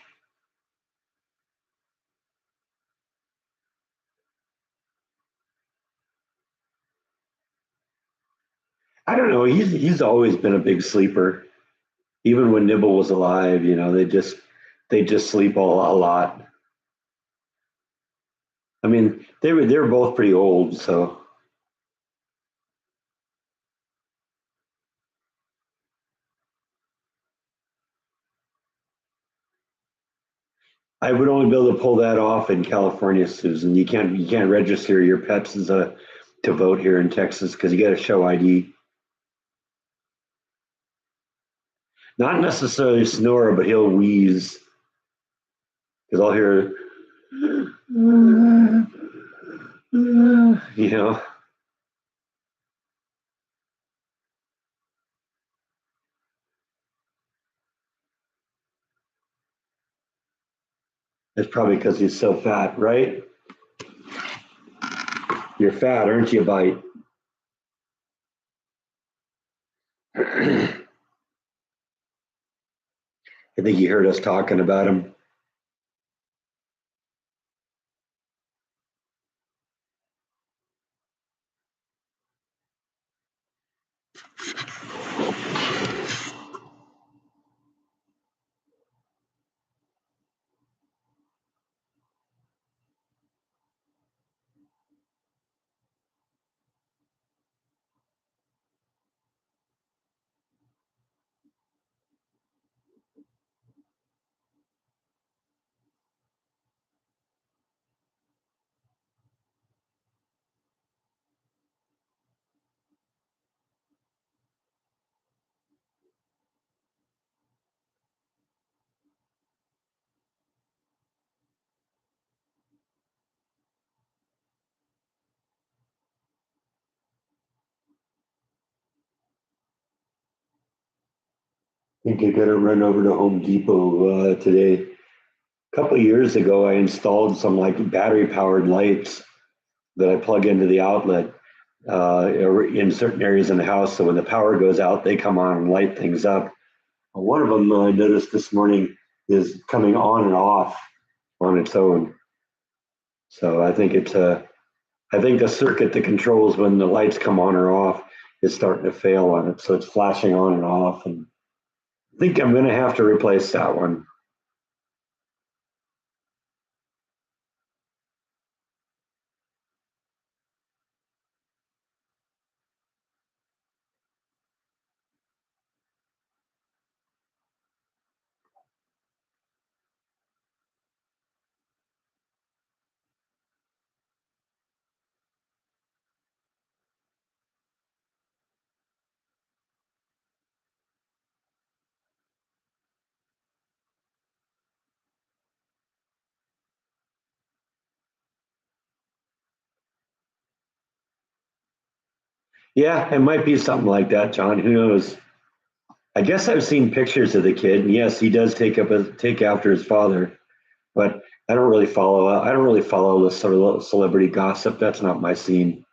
I don't know. He's always been a big sleeper. Even when Nibble was alive, they just sleep a lot. I mean, they were both pretty old, so I would only be able to pull that off in California, Susan. You can't register your pets as a to vote here in Texas because you got to show ID. Not necessarily snore, but he'll wheeze because I'll hear, you know, it's probably because he's so fat, right? You're fat, aren't you, Bite? I think you heard us talking about him. I think I got to run over to Home Depot today. A couple of years ago, I installed some like battery powered lights that I plug into the outlet in certain areas in the house. So when the power goes out, they come on and light things up. One of them I noticed this morning is coming on and off on its own. So I think the circuit that controls when the lights come on or off is starting to fail on it. So it's flashing on and off. And I think I'm going to have to replace that one. Yeah, it might be something like that, John. Who knows? I guess I've seen pictures of the kid, and yes, he does take after his father. But I don't really follow the sort of celebrity gossip. That's not my scene.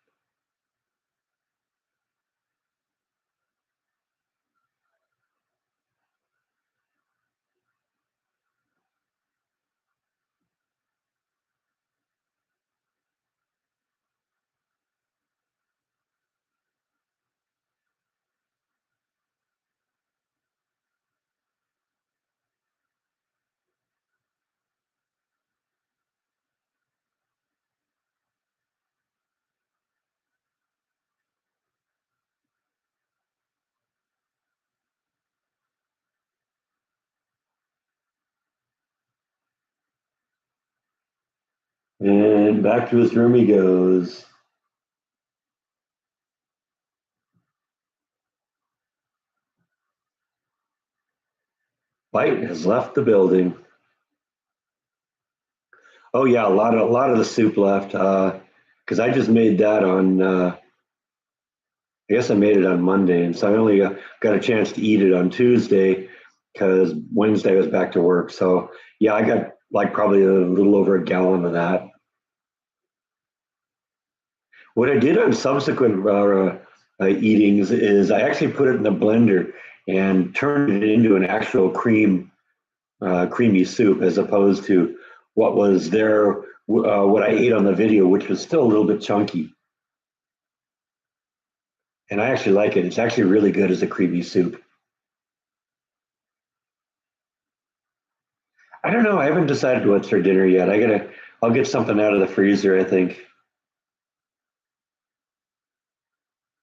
And back to his room he goes. Bite has left the building. Oh yeah, a lot of the soup left. Because I just made that on. I guess I made it on Monday, and so I only got a chance to eat it on Tuesday because Wednesday I was back to work. So yeah, I got like probably a little over a gallon of that. What I did on subsequent eatings is I actually put it in the blender and turned it into an actual creamy soup, as opposed to what was there, what I ate on the video, which was still a little bit chunky. And I actually like it. It's actually really good as a creamy soup. I don't know. I haven't decided what's for dinner yet. I'll get something out of the freezer, I think.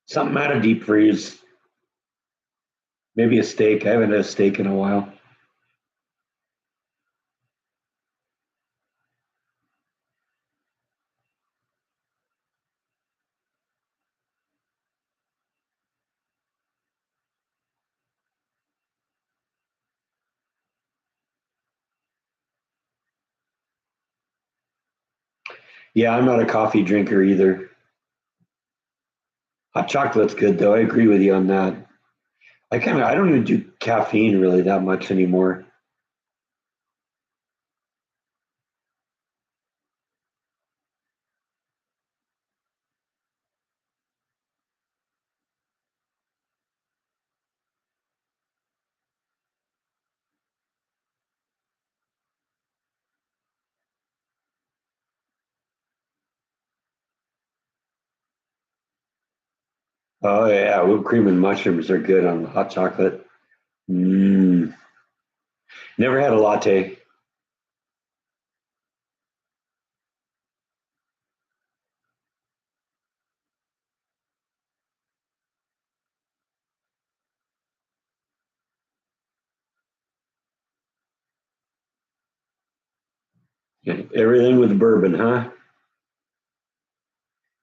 Something out of deep freeze. Maybe a steak. I haven't had a steak in a while. Yeah, I'm not a coffee drinker either. Hot chocolate's good though. I agree with you on that. I don't even do caffeine really that much anymore. Oh yeah, whipped cream and mushrooms are good on hot chocolate. Mm. Never had a latte. Everything with bourbon, huh?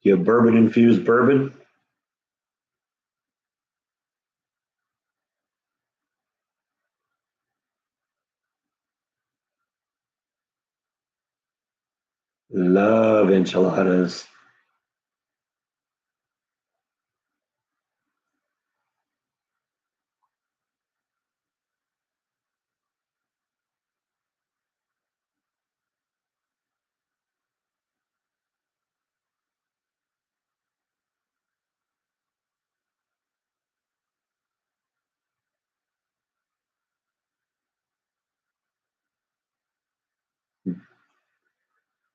You have bourbon infused bourbon? Love enchiladas.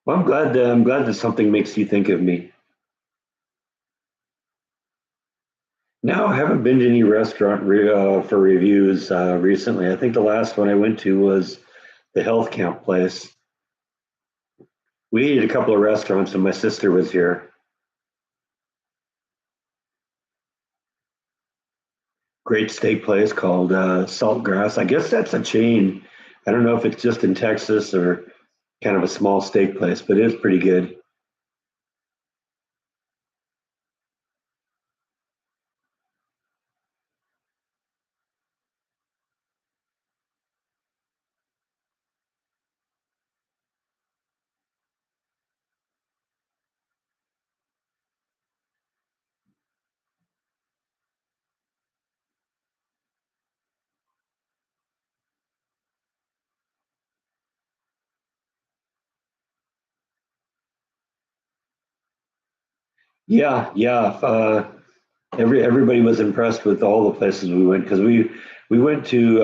Well, I'm glad that something makes you think of me. No, I haven't been to any for reviews recently. I think the last one I went to was the health camp place. We ate at a couple of restaurants, and my sister was here. Great steak place called Saltgrass. I guess that's a chain. I don't know if it's just in Texas or kind of a small steak place, but it is pretty good. Yeah, yeah. Everybody was impressed with all the places we went because we went to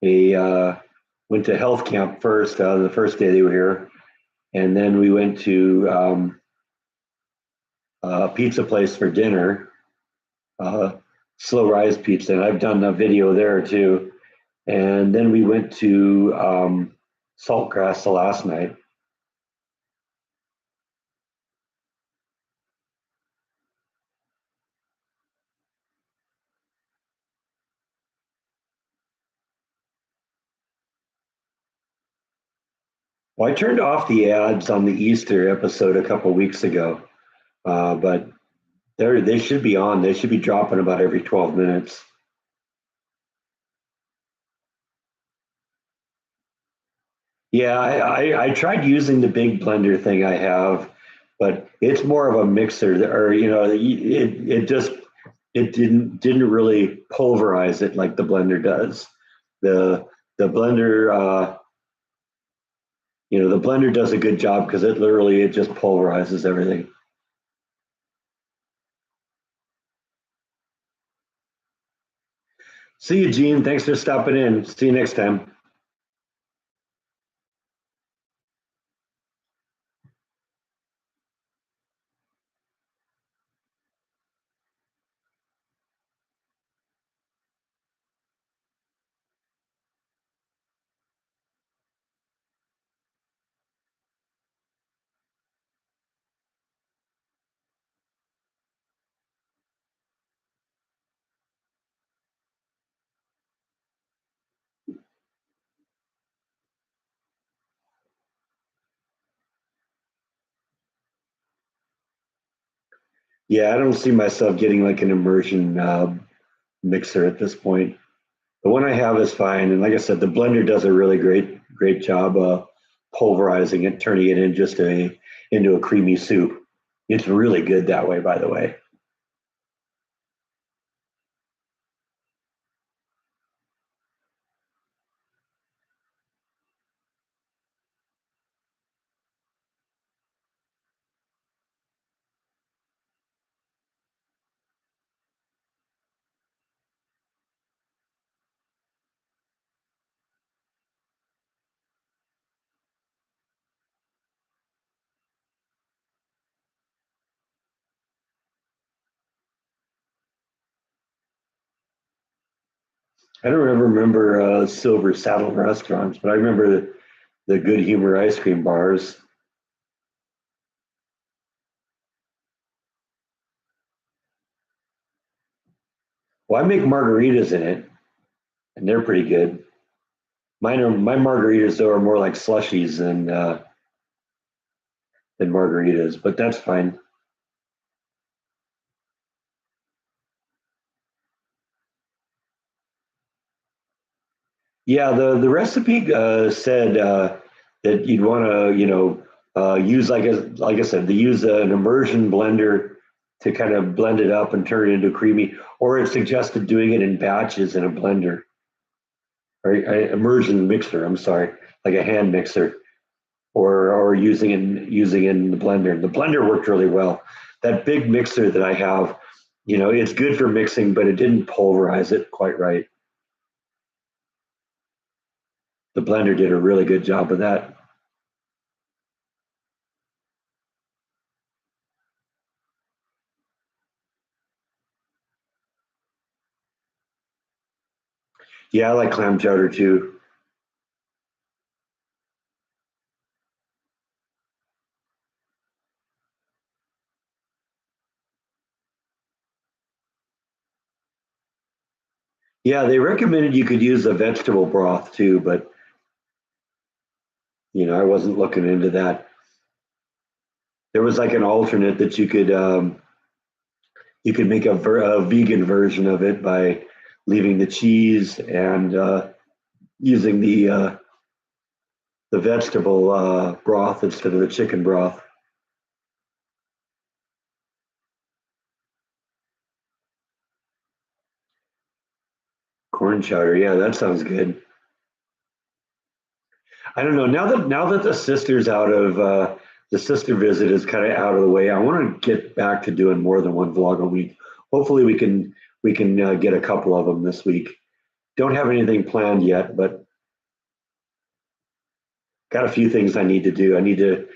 a went to health camp first the first day they were here, and then we went to a pizza place for dinner, uh, Slow Rise Pizza, and I've done a video there too. And then we went to Saltgrass the last night. Well, I turned off the ads on the Easter episode a couple weeks ago, but they should be on. They should be dropping about every 12 minutes. Yeah, I tried using the big blender thing I have, but it's more of a mixer, or it just it didn't really pulverize it like the blender does. The the blender the blender does a good job because it just pulverizes everything. See you, Gene. Thanks for stopping in. See you next time. Yeah, I don't see myself getting like an immersion mixer at this point. The one I have is fine, and like I said, the blender does a really great job pulverizing it, turning it in just into a creamy soup. It's really good that way, by the way. I don't ever remember Silver Saddle restaurants, but I remember the Good Humor ice cream bars. Well, I make margaritas in it, and they're pretty good. My margaritas though are more like slushies than margaritas, but that's fine. Yeah, the recipe said that you'd want to, use like I said, to use an immersion blender to kind of blend it up and turn it into creamy, or it suggested doing it in batches in a blender or immersion mixer. I'm sorry, like a hand mixer, or using it in the blender. The blender worked really well. That big mixer that I have, it's good for mixing, but it didn't pulverize it quite right. The blender did a really good job of that. Yeah, I like clam chowder too. Yeah, they recommended you could use a vegetable broth too, but I wasn't looking into that. There was like an alternate that you could make a vegan version of it by leaving the cheese and using the vegetable broth instead of the chicken broth. Corn chowder, yeah, that sounds good. I don't know. Now that the sister visit is kind of out of the way, I want to get back to doing more than one vlog a week. Hopefully, we can get a couple of them this week. Don't have anything planned yet, but got a few things I need to do. I need to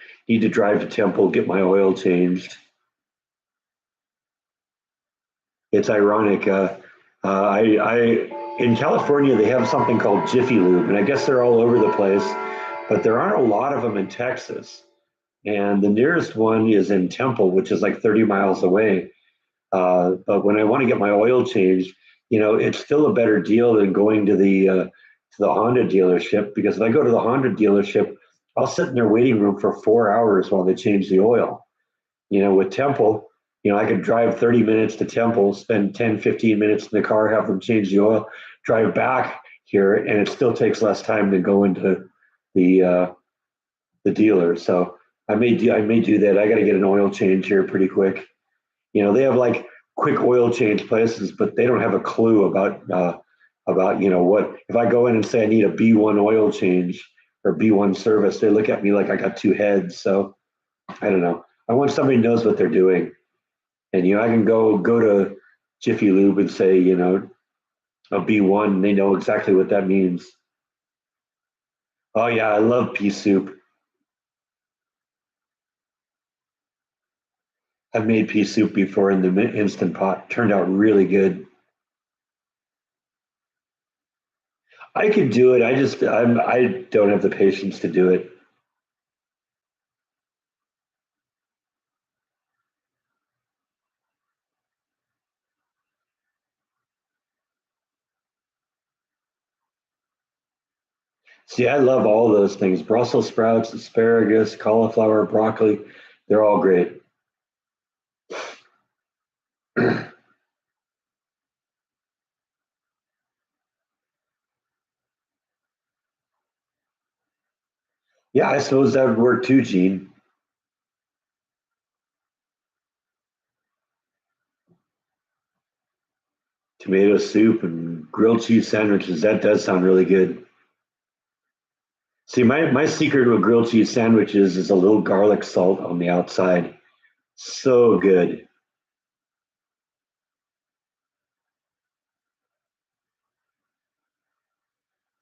drive to Temple, get my oil changed. It's ironic. I in California they have something called Jiffy Lube, and I guess they're all over the place, but there aren't a lot of them in Texas. And the nearest one is in Temple, which is like 30 miles away. But when I want to get my oil changed, it's still a better deal than going to the Honda dealership, because if I go to the Honda dealership, I'll sit in their waiting room for 4 hours while they change the oil. With Temple, I could drive 30 minutes to Temple, spend 10, 15 minutes in the car, have them change the oil, drive back here, and it still takes less time to go into the the dealer. So I may do that. I got to get an oil change here pretty quick. They have like quick oil change places, but they don't have a clue about what if I go in and say I need a B1 oil change or B1 service, they look at me like I got two heads. So I don't know. I want somebody who knows what they're doing, and I can go to Jiffy Lube and say, A B1, they know exactly what that means. Oh yeah, I love pea soup. I've made pea soup before in the instant pot. Turned out really good. I could do it. I don't have the patience to do it. See, I love all those things. Brussels sprouts, asparagus, cauliflower, broccoli. They're all great. Yeah, I suppose that would work too, Gene. Tomato soup and grilled cheese sandwiches. That does sound really good. See, my secret with grilled cheese sandwiches is a little garlic salt on the outside. So good.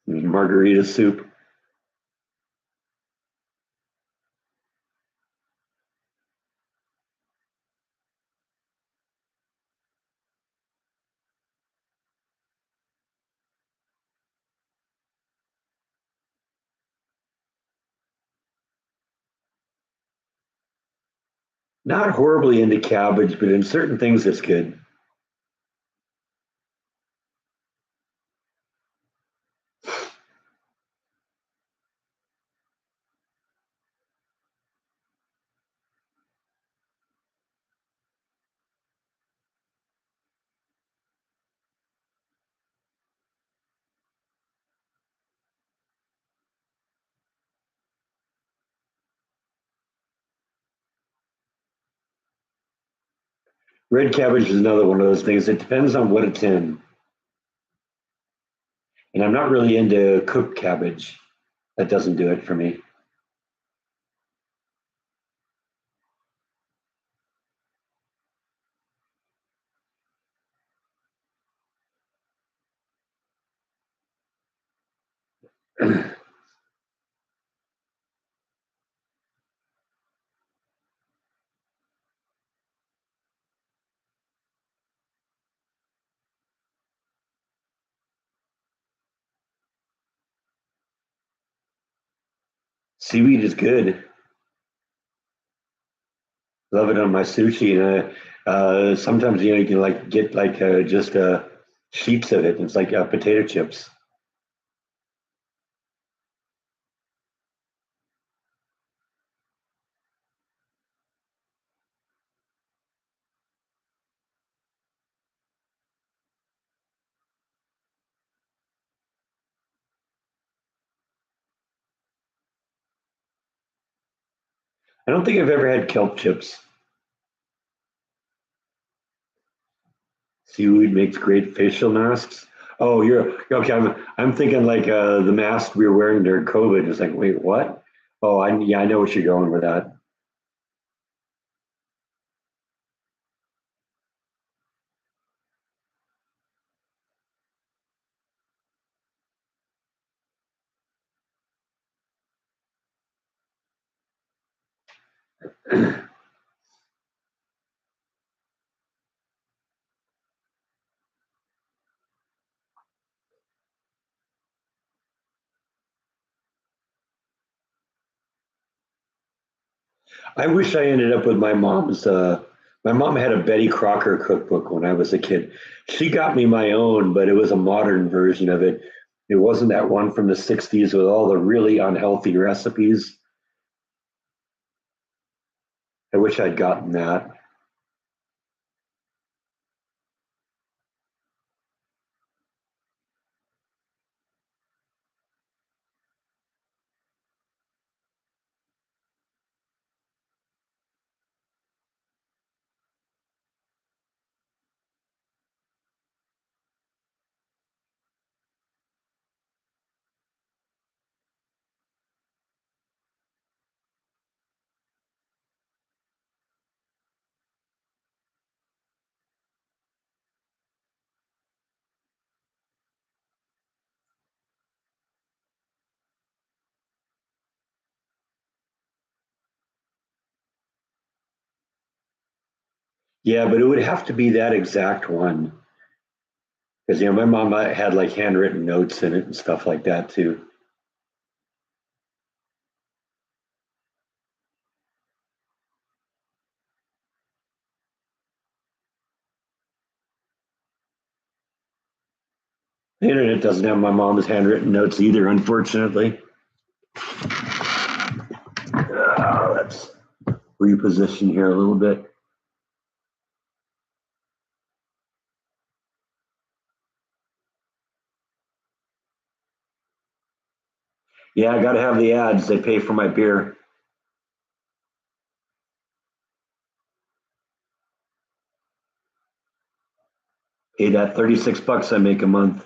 Margarita soup. Not horribly into cabbage, but in certain things it's good. Red cabbage is another one of those things. It depends on what it's in. And I'm not really into cooked cabbage. That doesn't do it for me. Seaweed is good. Love it on my sushi. And sometimes you can like get like just sheets of it. It's like potato chips. I don't think I've ever had kelp chips. Seaweed makes great facial masks. Oh, you're okay. I'm thinking like the mask we were wearing during COVID. It's like, wait, what? Oh, yeah, I know what you're going with that. I wish I ended up with my mom's. My mom had a Betty Crocker cookbook when I was a kid. She got me my own, but it was a modern version of it. It wasn't that one from the 60s with all the really unhealthy recipes. I wish I'd gotten that. Yeah, but it would have to be that exact one because my mom had like handwritten notes in it and stuff like that too. The internet doesn't have my mom's handwritten notes either, unfortunately. Let's reposition here a little bit. Yeah, I got to have the ads. They pay for my beer. Pay that 36 bucks I make a month.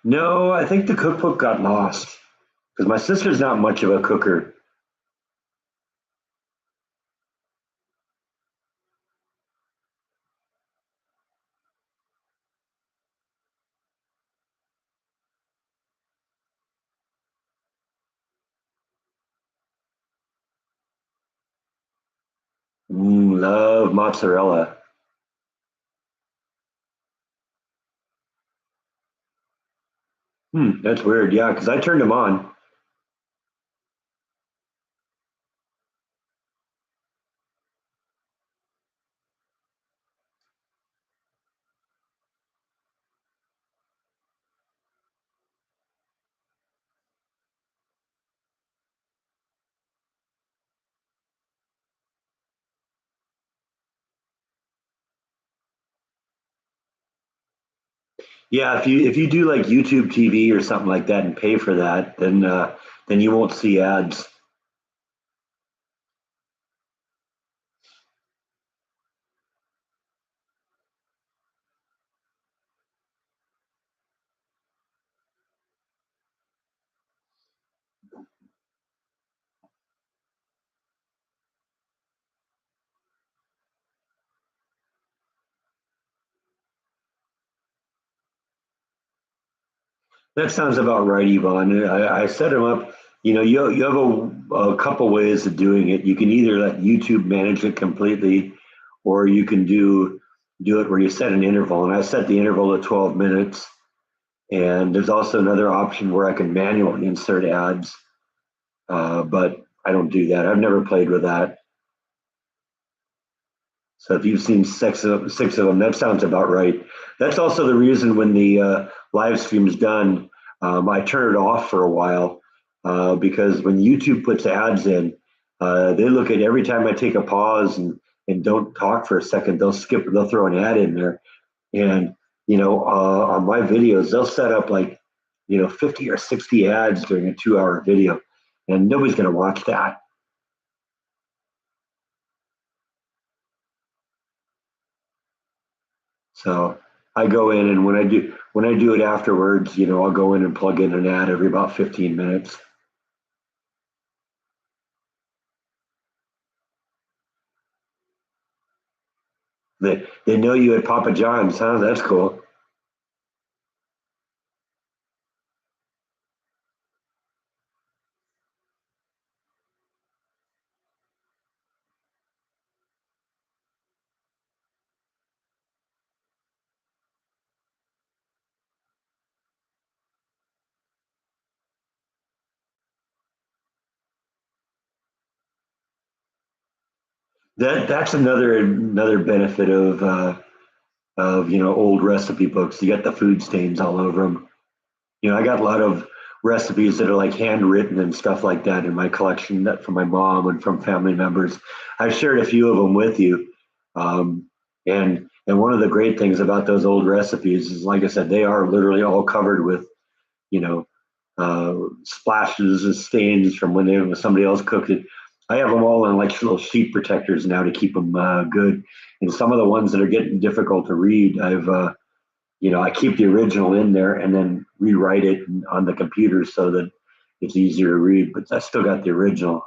No, I think the cookbook got lost because my sister's not much of a cooker. Love mozzarella. That's weird. Yeah, because I turned them on. Yeah, if you do like YouTube TV or something like that and pay for that, then you won't see ads. That sounds about right, Yvonne. I set them up. You have a couple ways of doing it. You can either let YouTube manage it completely, or you can do it where you set an interval. And I set the interval at 12 minutes. And there's also another option where I can manually insert ads, but I don't do that. I've never played with that. So if you've seen six of them, that sounds about right. That's also the reason when the live stream's done, I turn it off for a while because when YouTube puts ads in, they look at every time I take a pause and don't talk for a second, they'll throw an ad in there. And, on my videos, they'll set up like, 50 or 60 ads during a 2 hour video, and nobody's going to watch that. So I go in, and when I do it afterwards, I'll go in and plug in an ad every about 15 minutes. They know you at Papa John's, huh? That's cool. That's another benefit of old recipe books. You got the food stains all over them. I got a lot of recipes that are like handwritten and stuff like that in my collection that from my mom and from family members. I've shared a few of them with you. And one of the great things about those old recipes is, like I said, they are literally all covered with, you know, splashes and stains from when somebody else cooked it. I have them all in like little sheet protectors now to keep them good. And some of the ones that are getting difficult to read, I keep the original in there and then rewrite it on the computer so that it's easier to read. But I still got the original.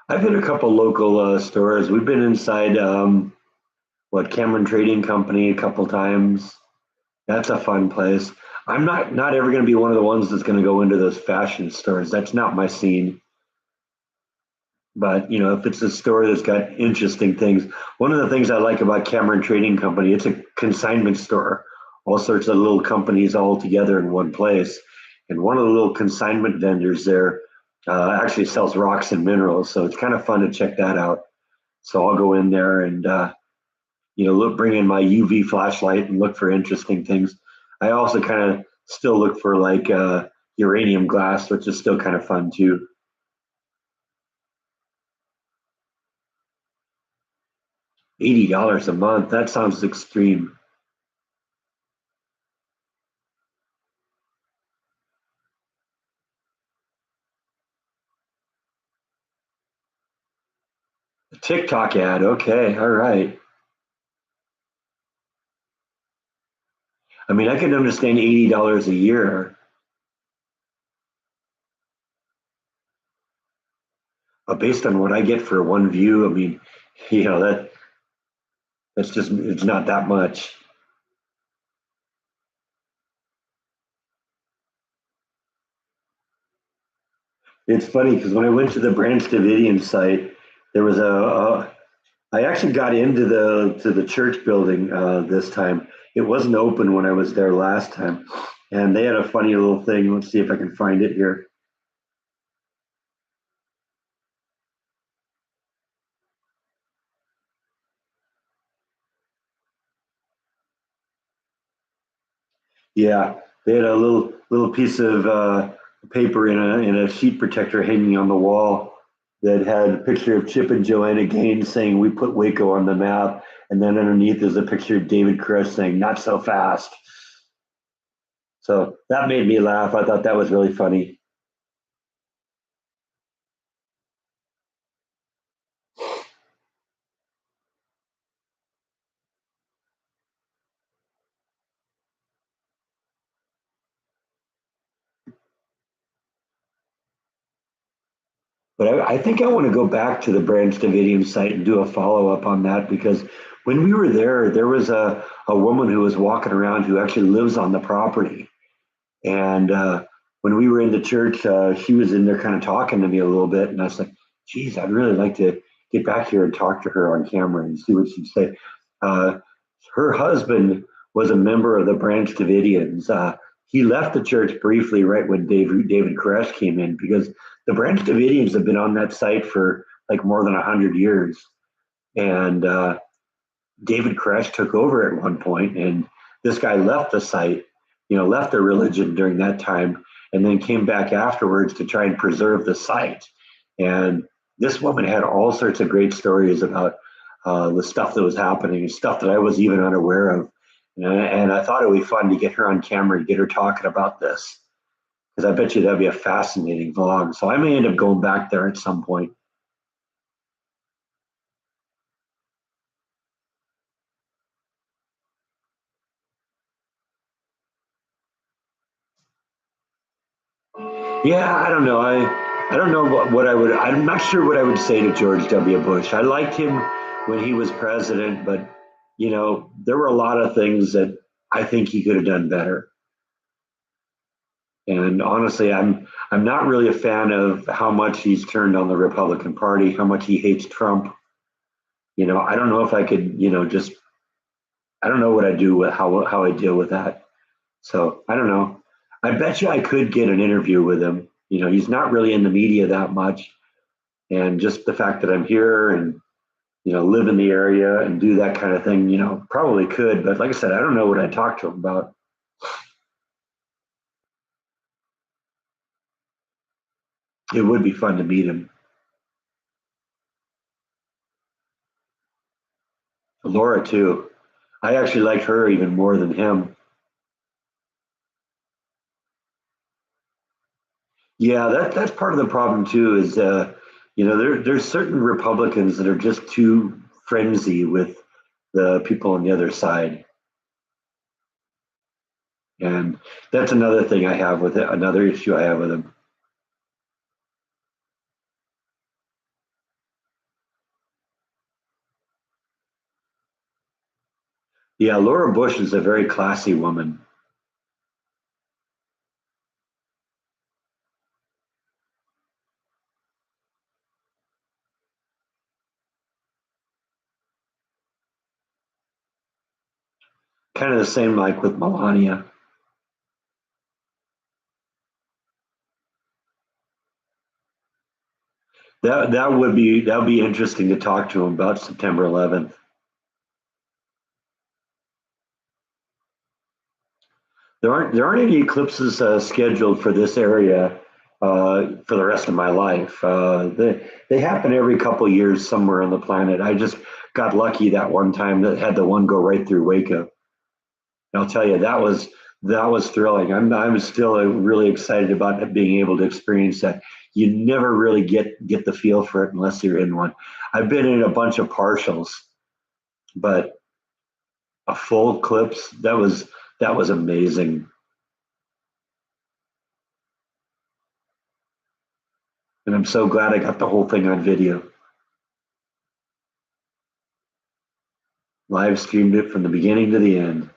I've hit a couple local stores. We've been inside what Cameron Trading Company a couple times. That's a fun place. I'm not ever going to be one of the ones that's going to go into those fashion stores. That's not my scene. But if it's a store that's got interesting things, one of the things I like about Cameron Trading Company, it's a consignment store, all sorts of little companies all together in one place. And one of the little consignment vendors there actually sells rocks and minerals, so it's kind of fun to check that out. So I'll go in there and look, bring in my UV flashlight and look for interesting things. I also kind of still look for like uranium glass, which is still kind of fun too. $80 a month, that sounds extreme. TikTok ad. Okay, all right. I mean, I can understand $80 a year, but based on what I get for one view, I mean, that's just it's not that much. It's funny because when I went to the Branch Davidian site, there was I actually got into the church building this time. It wasn't open when I was there last time, and they had a funny little thing. Let's see if I can find it here. Yeah, they had a little piece of paper in a sheet protector hanging on the wall that had a picture of Chip and Joanna Gaines saying we put Waco on the map, and then underneath there's a picture of David Koresh saying not so fast. So that made me laugh. I thought that was really funny. But I think I want to go back to the Branch Davidian site and do a follow up on that because when we were there, there was a woman who was walking around who actually lives on the property. And when we were in the church, she was in there kind of talking to me a little bit. And I was like, geez, I'd really like to get back here and talk to her on camera and see what she'd say. Uh, Her husband was a member of the Branch Davidians. He left the church briefly right when David Koresh came in because the Branch Davidians have been on that site for like more than 100 years. And David Koresh took over at one point, and this guy left the site, left the religion during that time, and then came back afterwards to try and preserve the site. And this woman had all sorts of great stories about the stuff that was happening, stuff that I was even unaware of. And I thought it would be fun to get her on camera and get her talking about this because I bet you that'd be a fascinating vlog. So I may end up going back there at some point. Yeah, I don't know. I don't know what I would. I'm not sure what I would say to George W. Bush. I liked him when he was president, but there were a lot of things that I think he could have done better. And honestly, I'm not really a fan of how much he's turned on the Republican Party, how much he hates Trump. I don't know if I could, just I don't know what I do with how I deal with that. So I don't know. I bet you I could get an interview with him. He's not really in the media that much. And just the fact that I'm here and live in the area and do that kind of thing, probably could. But like I said, I don't know what I'd talk to him about. It would be fun to meet him. Laura too. I actually like her even more than him. Yeah, that's part of the problem too. Is there's certain Republicans that are just too frenzy with the people on the other side, and that's another thing I have with it. Another issue I have with him. Yeah, Laura Bush is a very classy woman. Kind of the same like with Melania. That would be interesting to talk to him about September 11th. There aren't any eclipses scheduled for this area for the rest of my life. They happen every couple of years somewhere on the planet. I just got lucky that one time that had the one go right through Waco. And I'll tell you that was thrilling. I'm still really excited about being able to experience that. You never really get the feel for it unless you're in one. I've been in a bunch of partials, but a full eclipse that was amazing. And I'm so glad I got the whole thing on video. Live streamed it from the beginning to the end.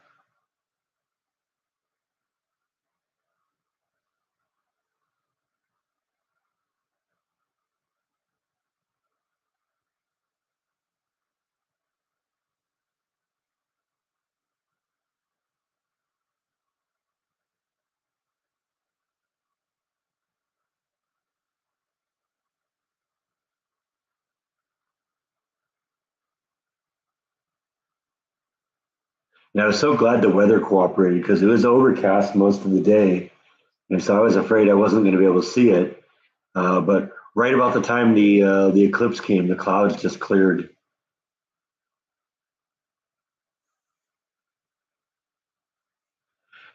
And I was so glad the weather cooperated because it was overcast most of the day. And so I was afraid I wasn't going to be able to see it. But right about the time the eclipse came, the clouds just cleared.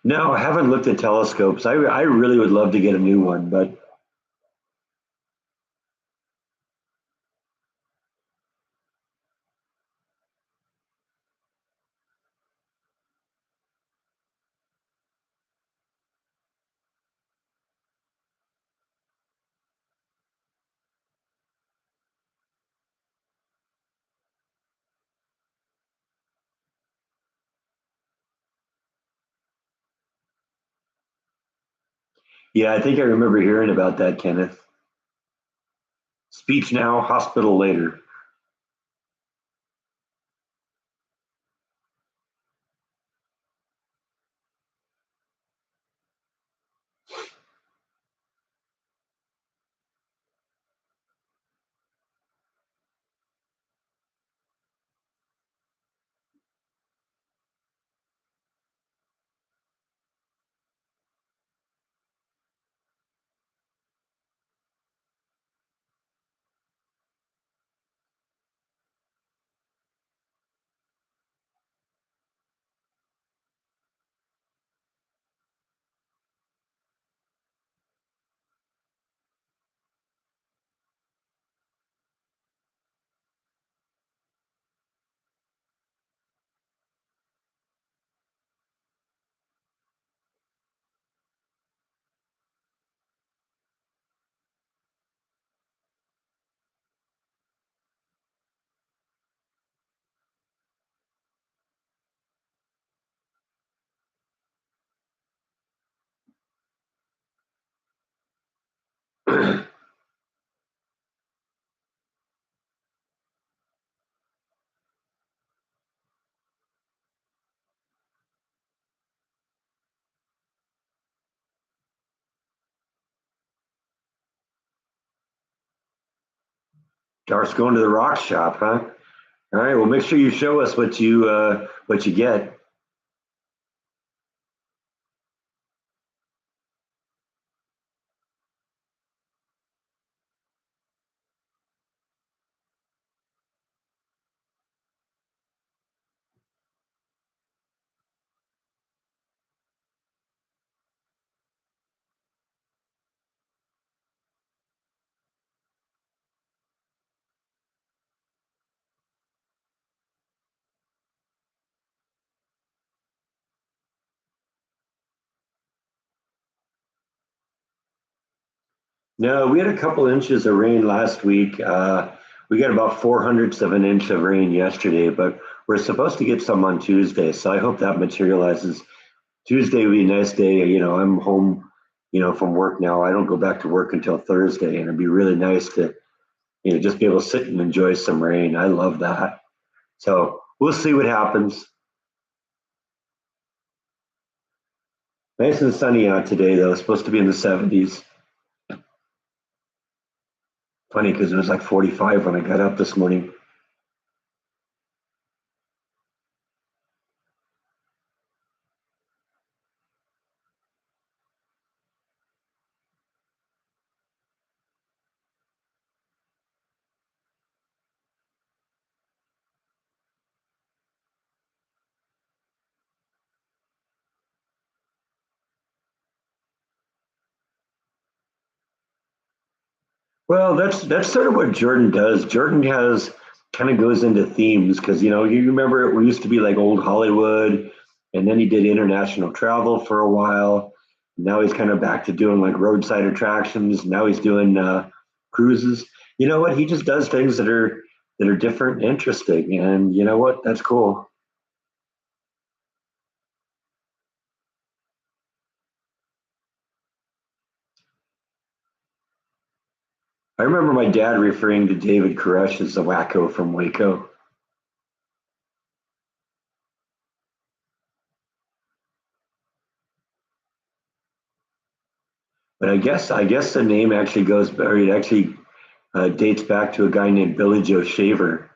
No, I haven't looked at telescopes. I really would love to get a new one, but yeah, I think I remember hearing about that, Kenneth. Speech now, hospital later. Darth's going to the rock shop, huh? All right. Well, make sure you show us what you get. No, we had a couple inches of rain last week. We got about 400ths of an inch of rain yesterday, but We're supposed to get some on Tuesday, so I hope that materializes. Tuesday would be a nice day. I'm home, from work now. I don't go back to work until Thursday, and it'd be really nice to, just be able to sit and enjoy some rain. I love that. So we'll see what happens. Nice and sunny out today, though. It's supposed to be in the 70s. Funny because it was like 45 when I got up this morning. Well, that's sort of what Jordan does. Jordan has kind of goes into themes because you remember it used to be like old Hollywood, and then he did international travel for a while. Now he's kind of back to doing like roadside attractions. Now he's doing cruises. You know what? He just does things that are different, and interesting, and you know what? That's cool. I remember my dad referring to David Koresh as the wacko from Waco. But I guess the name actually or it actually dates back to a guy named Billy Joe Shaver,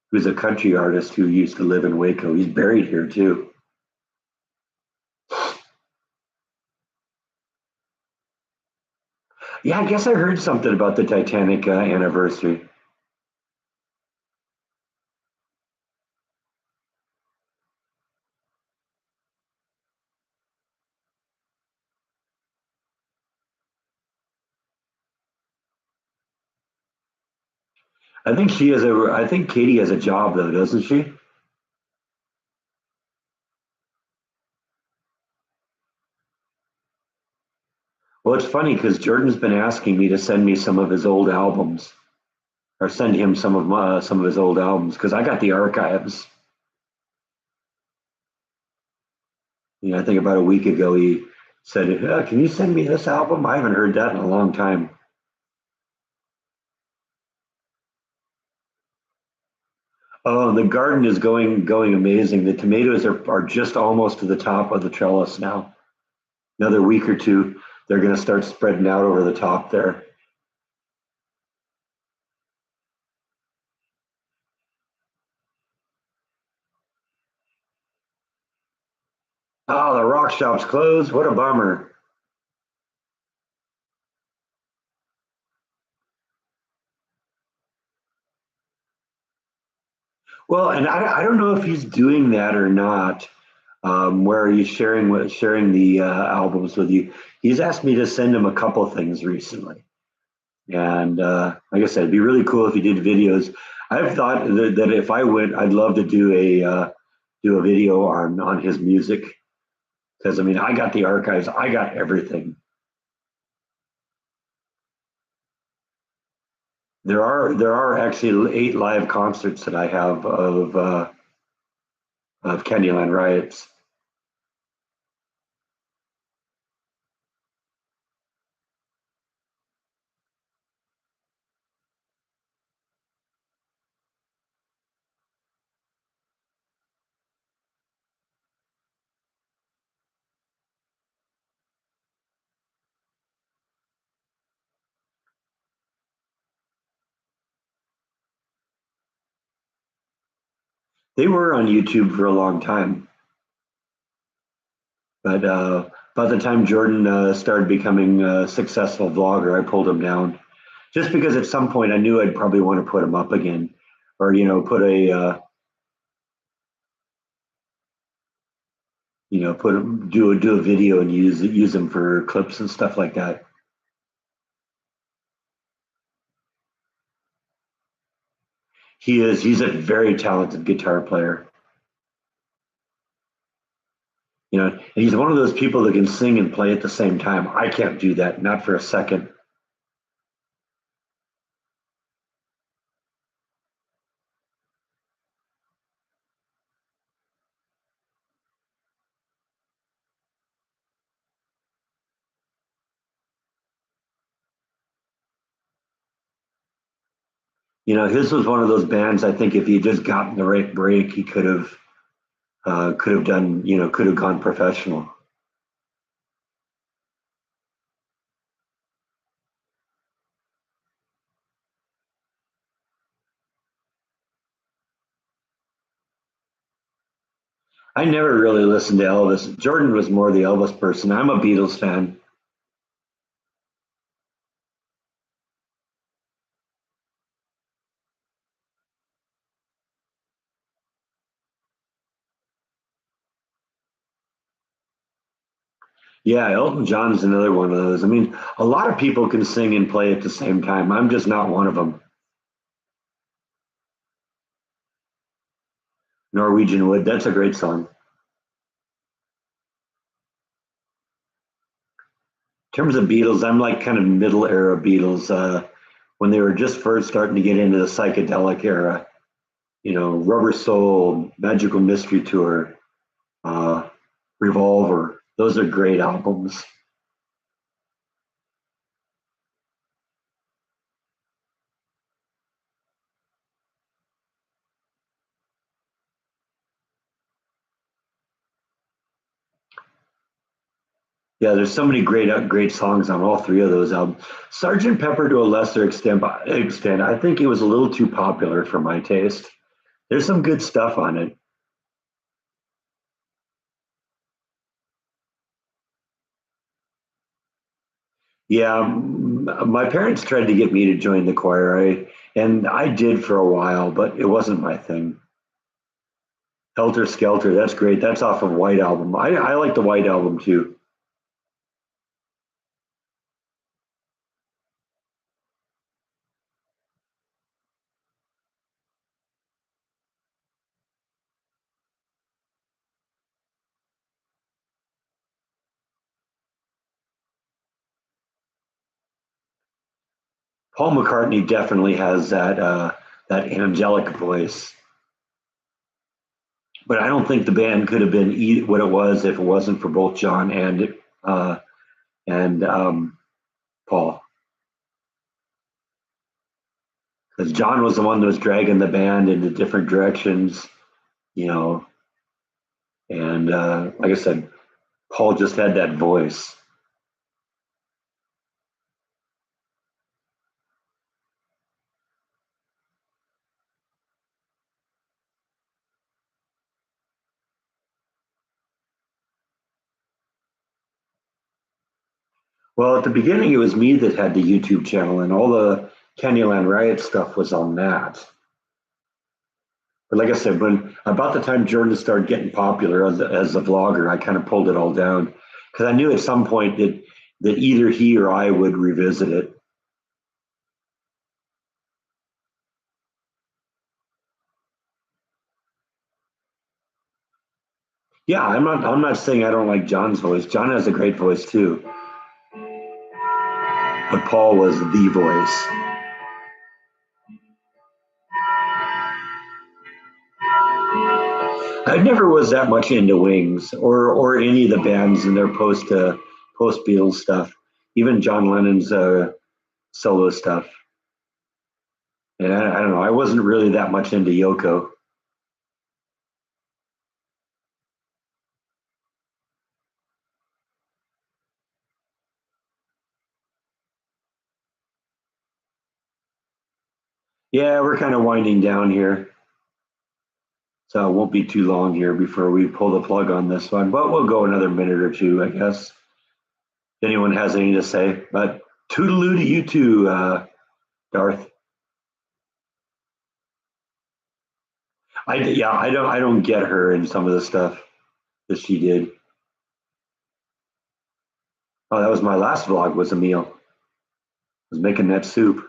who's a country artist who used to live in Waco. He's buried here too. Yeah, I guess I heard something about the Titanic anniversary. I think Katie has a job though, doesn't she? Well, it's funny because Jordan's been asking me to send me some of his old albums, or send him some of his old albums because I got the archives. I think about a week ago he said, "Can you send me this album? I haven't heard that in a long time." Oh, the garden is going amazing. The tomatoes are just almost to the top of the trellis now. Another week or two, they're going to start spreading out over the top there. Oh, the rock shop's closed. What a bummer. Well, and I don't know if he's doing that or not. Where he's sharing the albums with you. He's asked me to send him a couple things recently, and like I said, it'd be really cool if he did videos. I've thought that if I went, I'd love to do a video on his music because I mean I got the archives, I got everything. There are actually 8 live concerts that I have of Candyland Riots. They were on YouTube for a long time, but by the time Jordan started becoming a successful vlogger, I pulled him down. Just because at some point I knew I'd probably want to put him up again, or put a put him do a video and use him for clips and stuff like that. He's a very talented guitar player. And he's one of those people that can sing and play at the same time. I can't do that, not for a second. his was one of those bands. I think if he had just gotten the right break, he could have done, could have gone professional. I never really listened to Elvis. Jordan was more the Elvis person. I'm a Beatles fan. Yeah, Elton John's another one of those. I mean, a lot of people can sing and play at the same time. I'm just not one of them. Norwegian Wood, that's a great song. In terms of Beatles, I'm like kind of middle era Beatles, when they were just first starting to get into the psychedelic era. Rubber Soul, Magical Mystery Tour, uh, Revolver. Those are great albums. Yeah, there's so many great songs on all three of those albums. Sergeant Pepper, to a lesser extent, I think it was a little too popular for my taste. There's some good stuff on it. Yeah, my parents tried to get me to join the choir, and I did for a while, but it wasn't my thing. Helter Skelter, that's great. That's off of White Album. I like the White Album too. Paul McCartney definitely has that angelic voice, but I don't think the band could have been what it was if it wasn't for both John and Paul, because John was the one that was dragging the band into different directions, you know, and like I said, Paul just had that voice. Well, at the beginning, it was me that had the YouTube channel, and all the Candyland Riot stuff was on that. But like I said, when about the time Jordan started getting popular as a vlogger, I kind of pulled it all down because I knew at some point that either he or I would revisit it. Yeah, I'm not saying I don't like John's voice. John has a great voice too, but Paul was the voice. I never was that much into Wings or any of the bands in their post Beatles stuff, even John Lennon's solo stuff. And I don't know, I wasn't really that much into Yoko. Yeah, we're kind of winding down here, so it won't be too long here before we pull the plug on this one. But we'll go another minute or two, I guess. If anyone has anything to say, but toodaloo to you too, Darth. I don't get her in some of the stuff that she did. Oh, that was my last vlog. Was a meal. I was making that soup.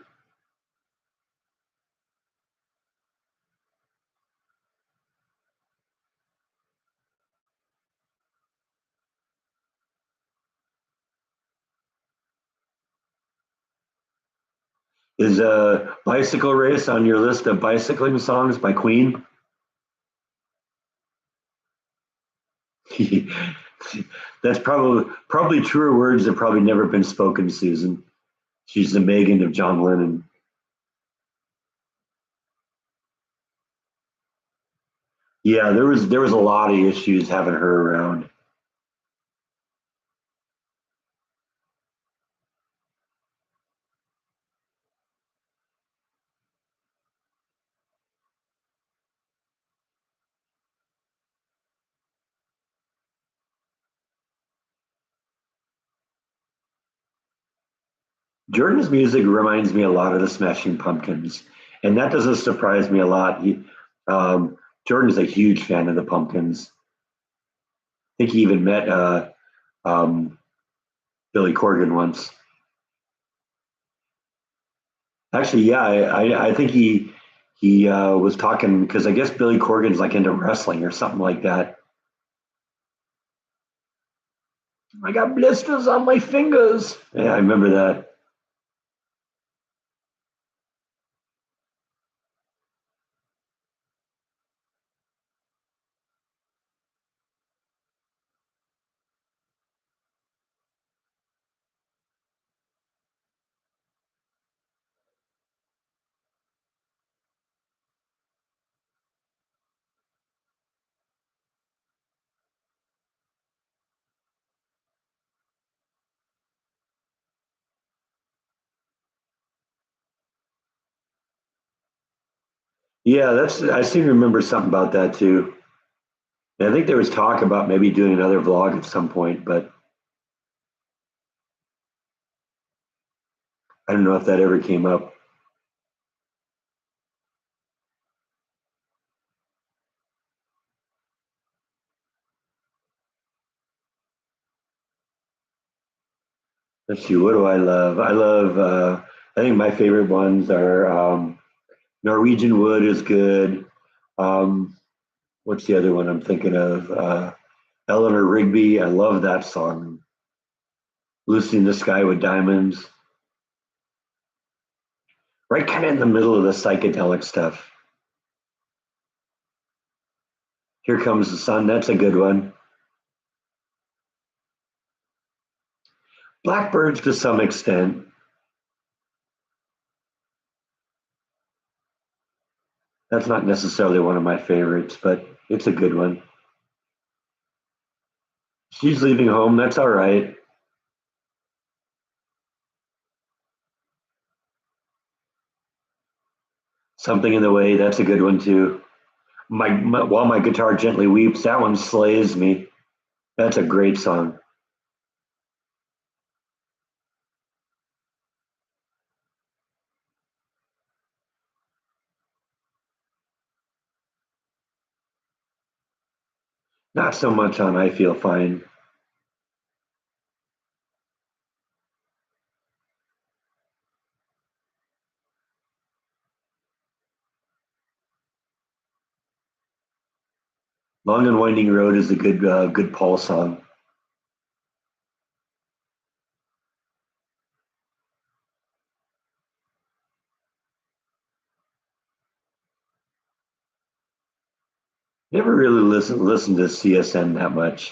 Is a bicycle race on your list of bicycling songs by Queen? That's probably truer words that probably never been spoken, Susan. She's the Megan of John Lennon. Yeah, there was a lot of issues having her around. Jordan's music reminds me a lot of the Smashing Pumpkins, and that doesn't surprise me a lot. Um, Jordan's a huge fan of the Pumpkins. I think he even met um, Billy Corgan once. Actually, yeah, I think he was talking because I guess Billy Corgan's like into wrestling or something like that. I got blisters on my fingers. Yeah, I remember that. Yeah, that's I seem to remember something about that too. And I think there was talk about maybe doing another vlog at some point, but I don't know if that ever came up. Let's see, what do I love? I think my favorite ones are Norwegian Wood is good. Um, what's the other one I'm thinking of? Eleanor Rigby. I love that song. Lucy in the Sky with Diamonds. Right kind of in the middle of the psychedelic stuff. Here Comes the Sun. That's a good one. Blackbirds to some extent. That's not necessarily one of my favorites, but it's a good one. She's leaving home. That's all right. Something in the Way. That's a good one too. While my guitar gently weeps. That one slays me. That's a great song. Not so much on I Feel Fine. Long and Winding Road is a good Paul song. Never really listened to CSN that much.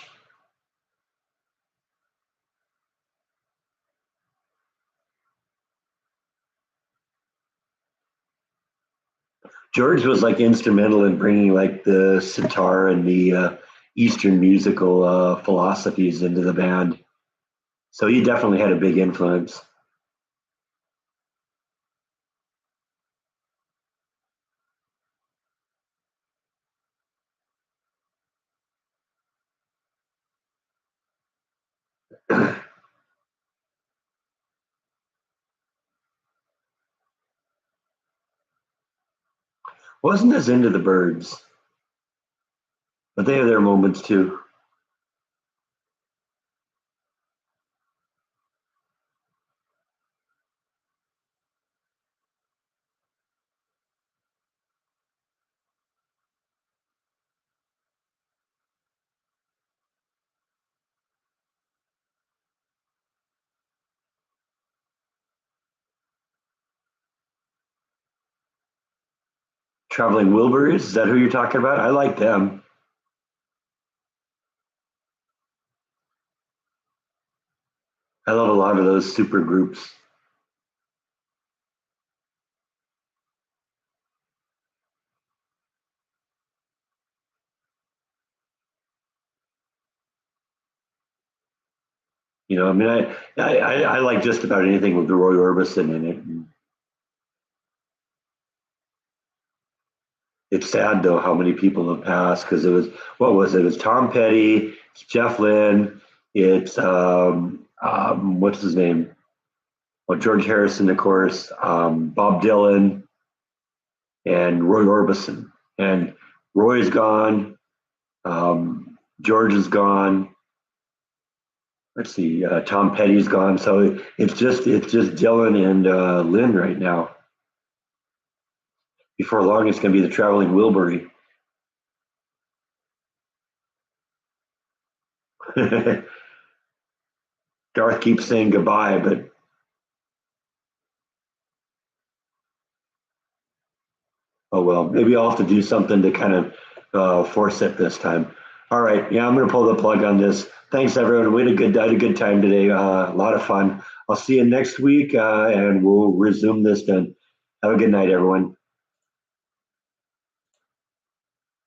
George was like instrumental in bringing like the sitar and the Eastern musical philosophies into the band. So he definitely had a big influence. Wasn't as into the Birds, but they have their moments too. Traveling Wilburys, is that who you're talking about? I like them. I love a lot of those super groups. You know, I mean, I like just about anything with Roy Orbison in it. It's sad though how many people have passed because it was what was it? It was Tom Petty, it's Jeff Lynne, it's what's his name? Well, George Harrison, of course, Bob Dylan, and Roy Orbison. And Roy's gone, George is gone. Let's see, Tom Petty's gone. So it's just Dylan and Lynn right now. Before long, it's going to be the Traveling Wilbury. Darth keeps saying goodbye, but oh well, maybe I'll have to do something to kind of force it this time. All right, yeah, I'm going to pull the plug on this. Thanks, everyone. I had a good time today. A lot of fun. I'll see you next week, and we'll resume this then. Have a good night, everyone.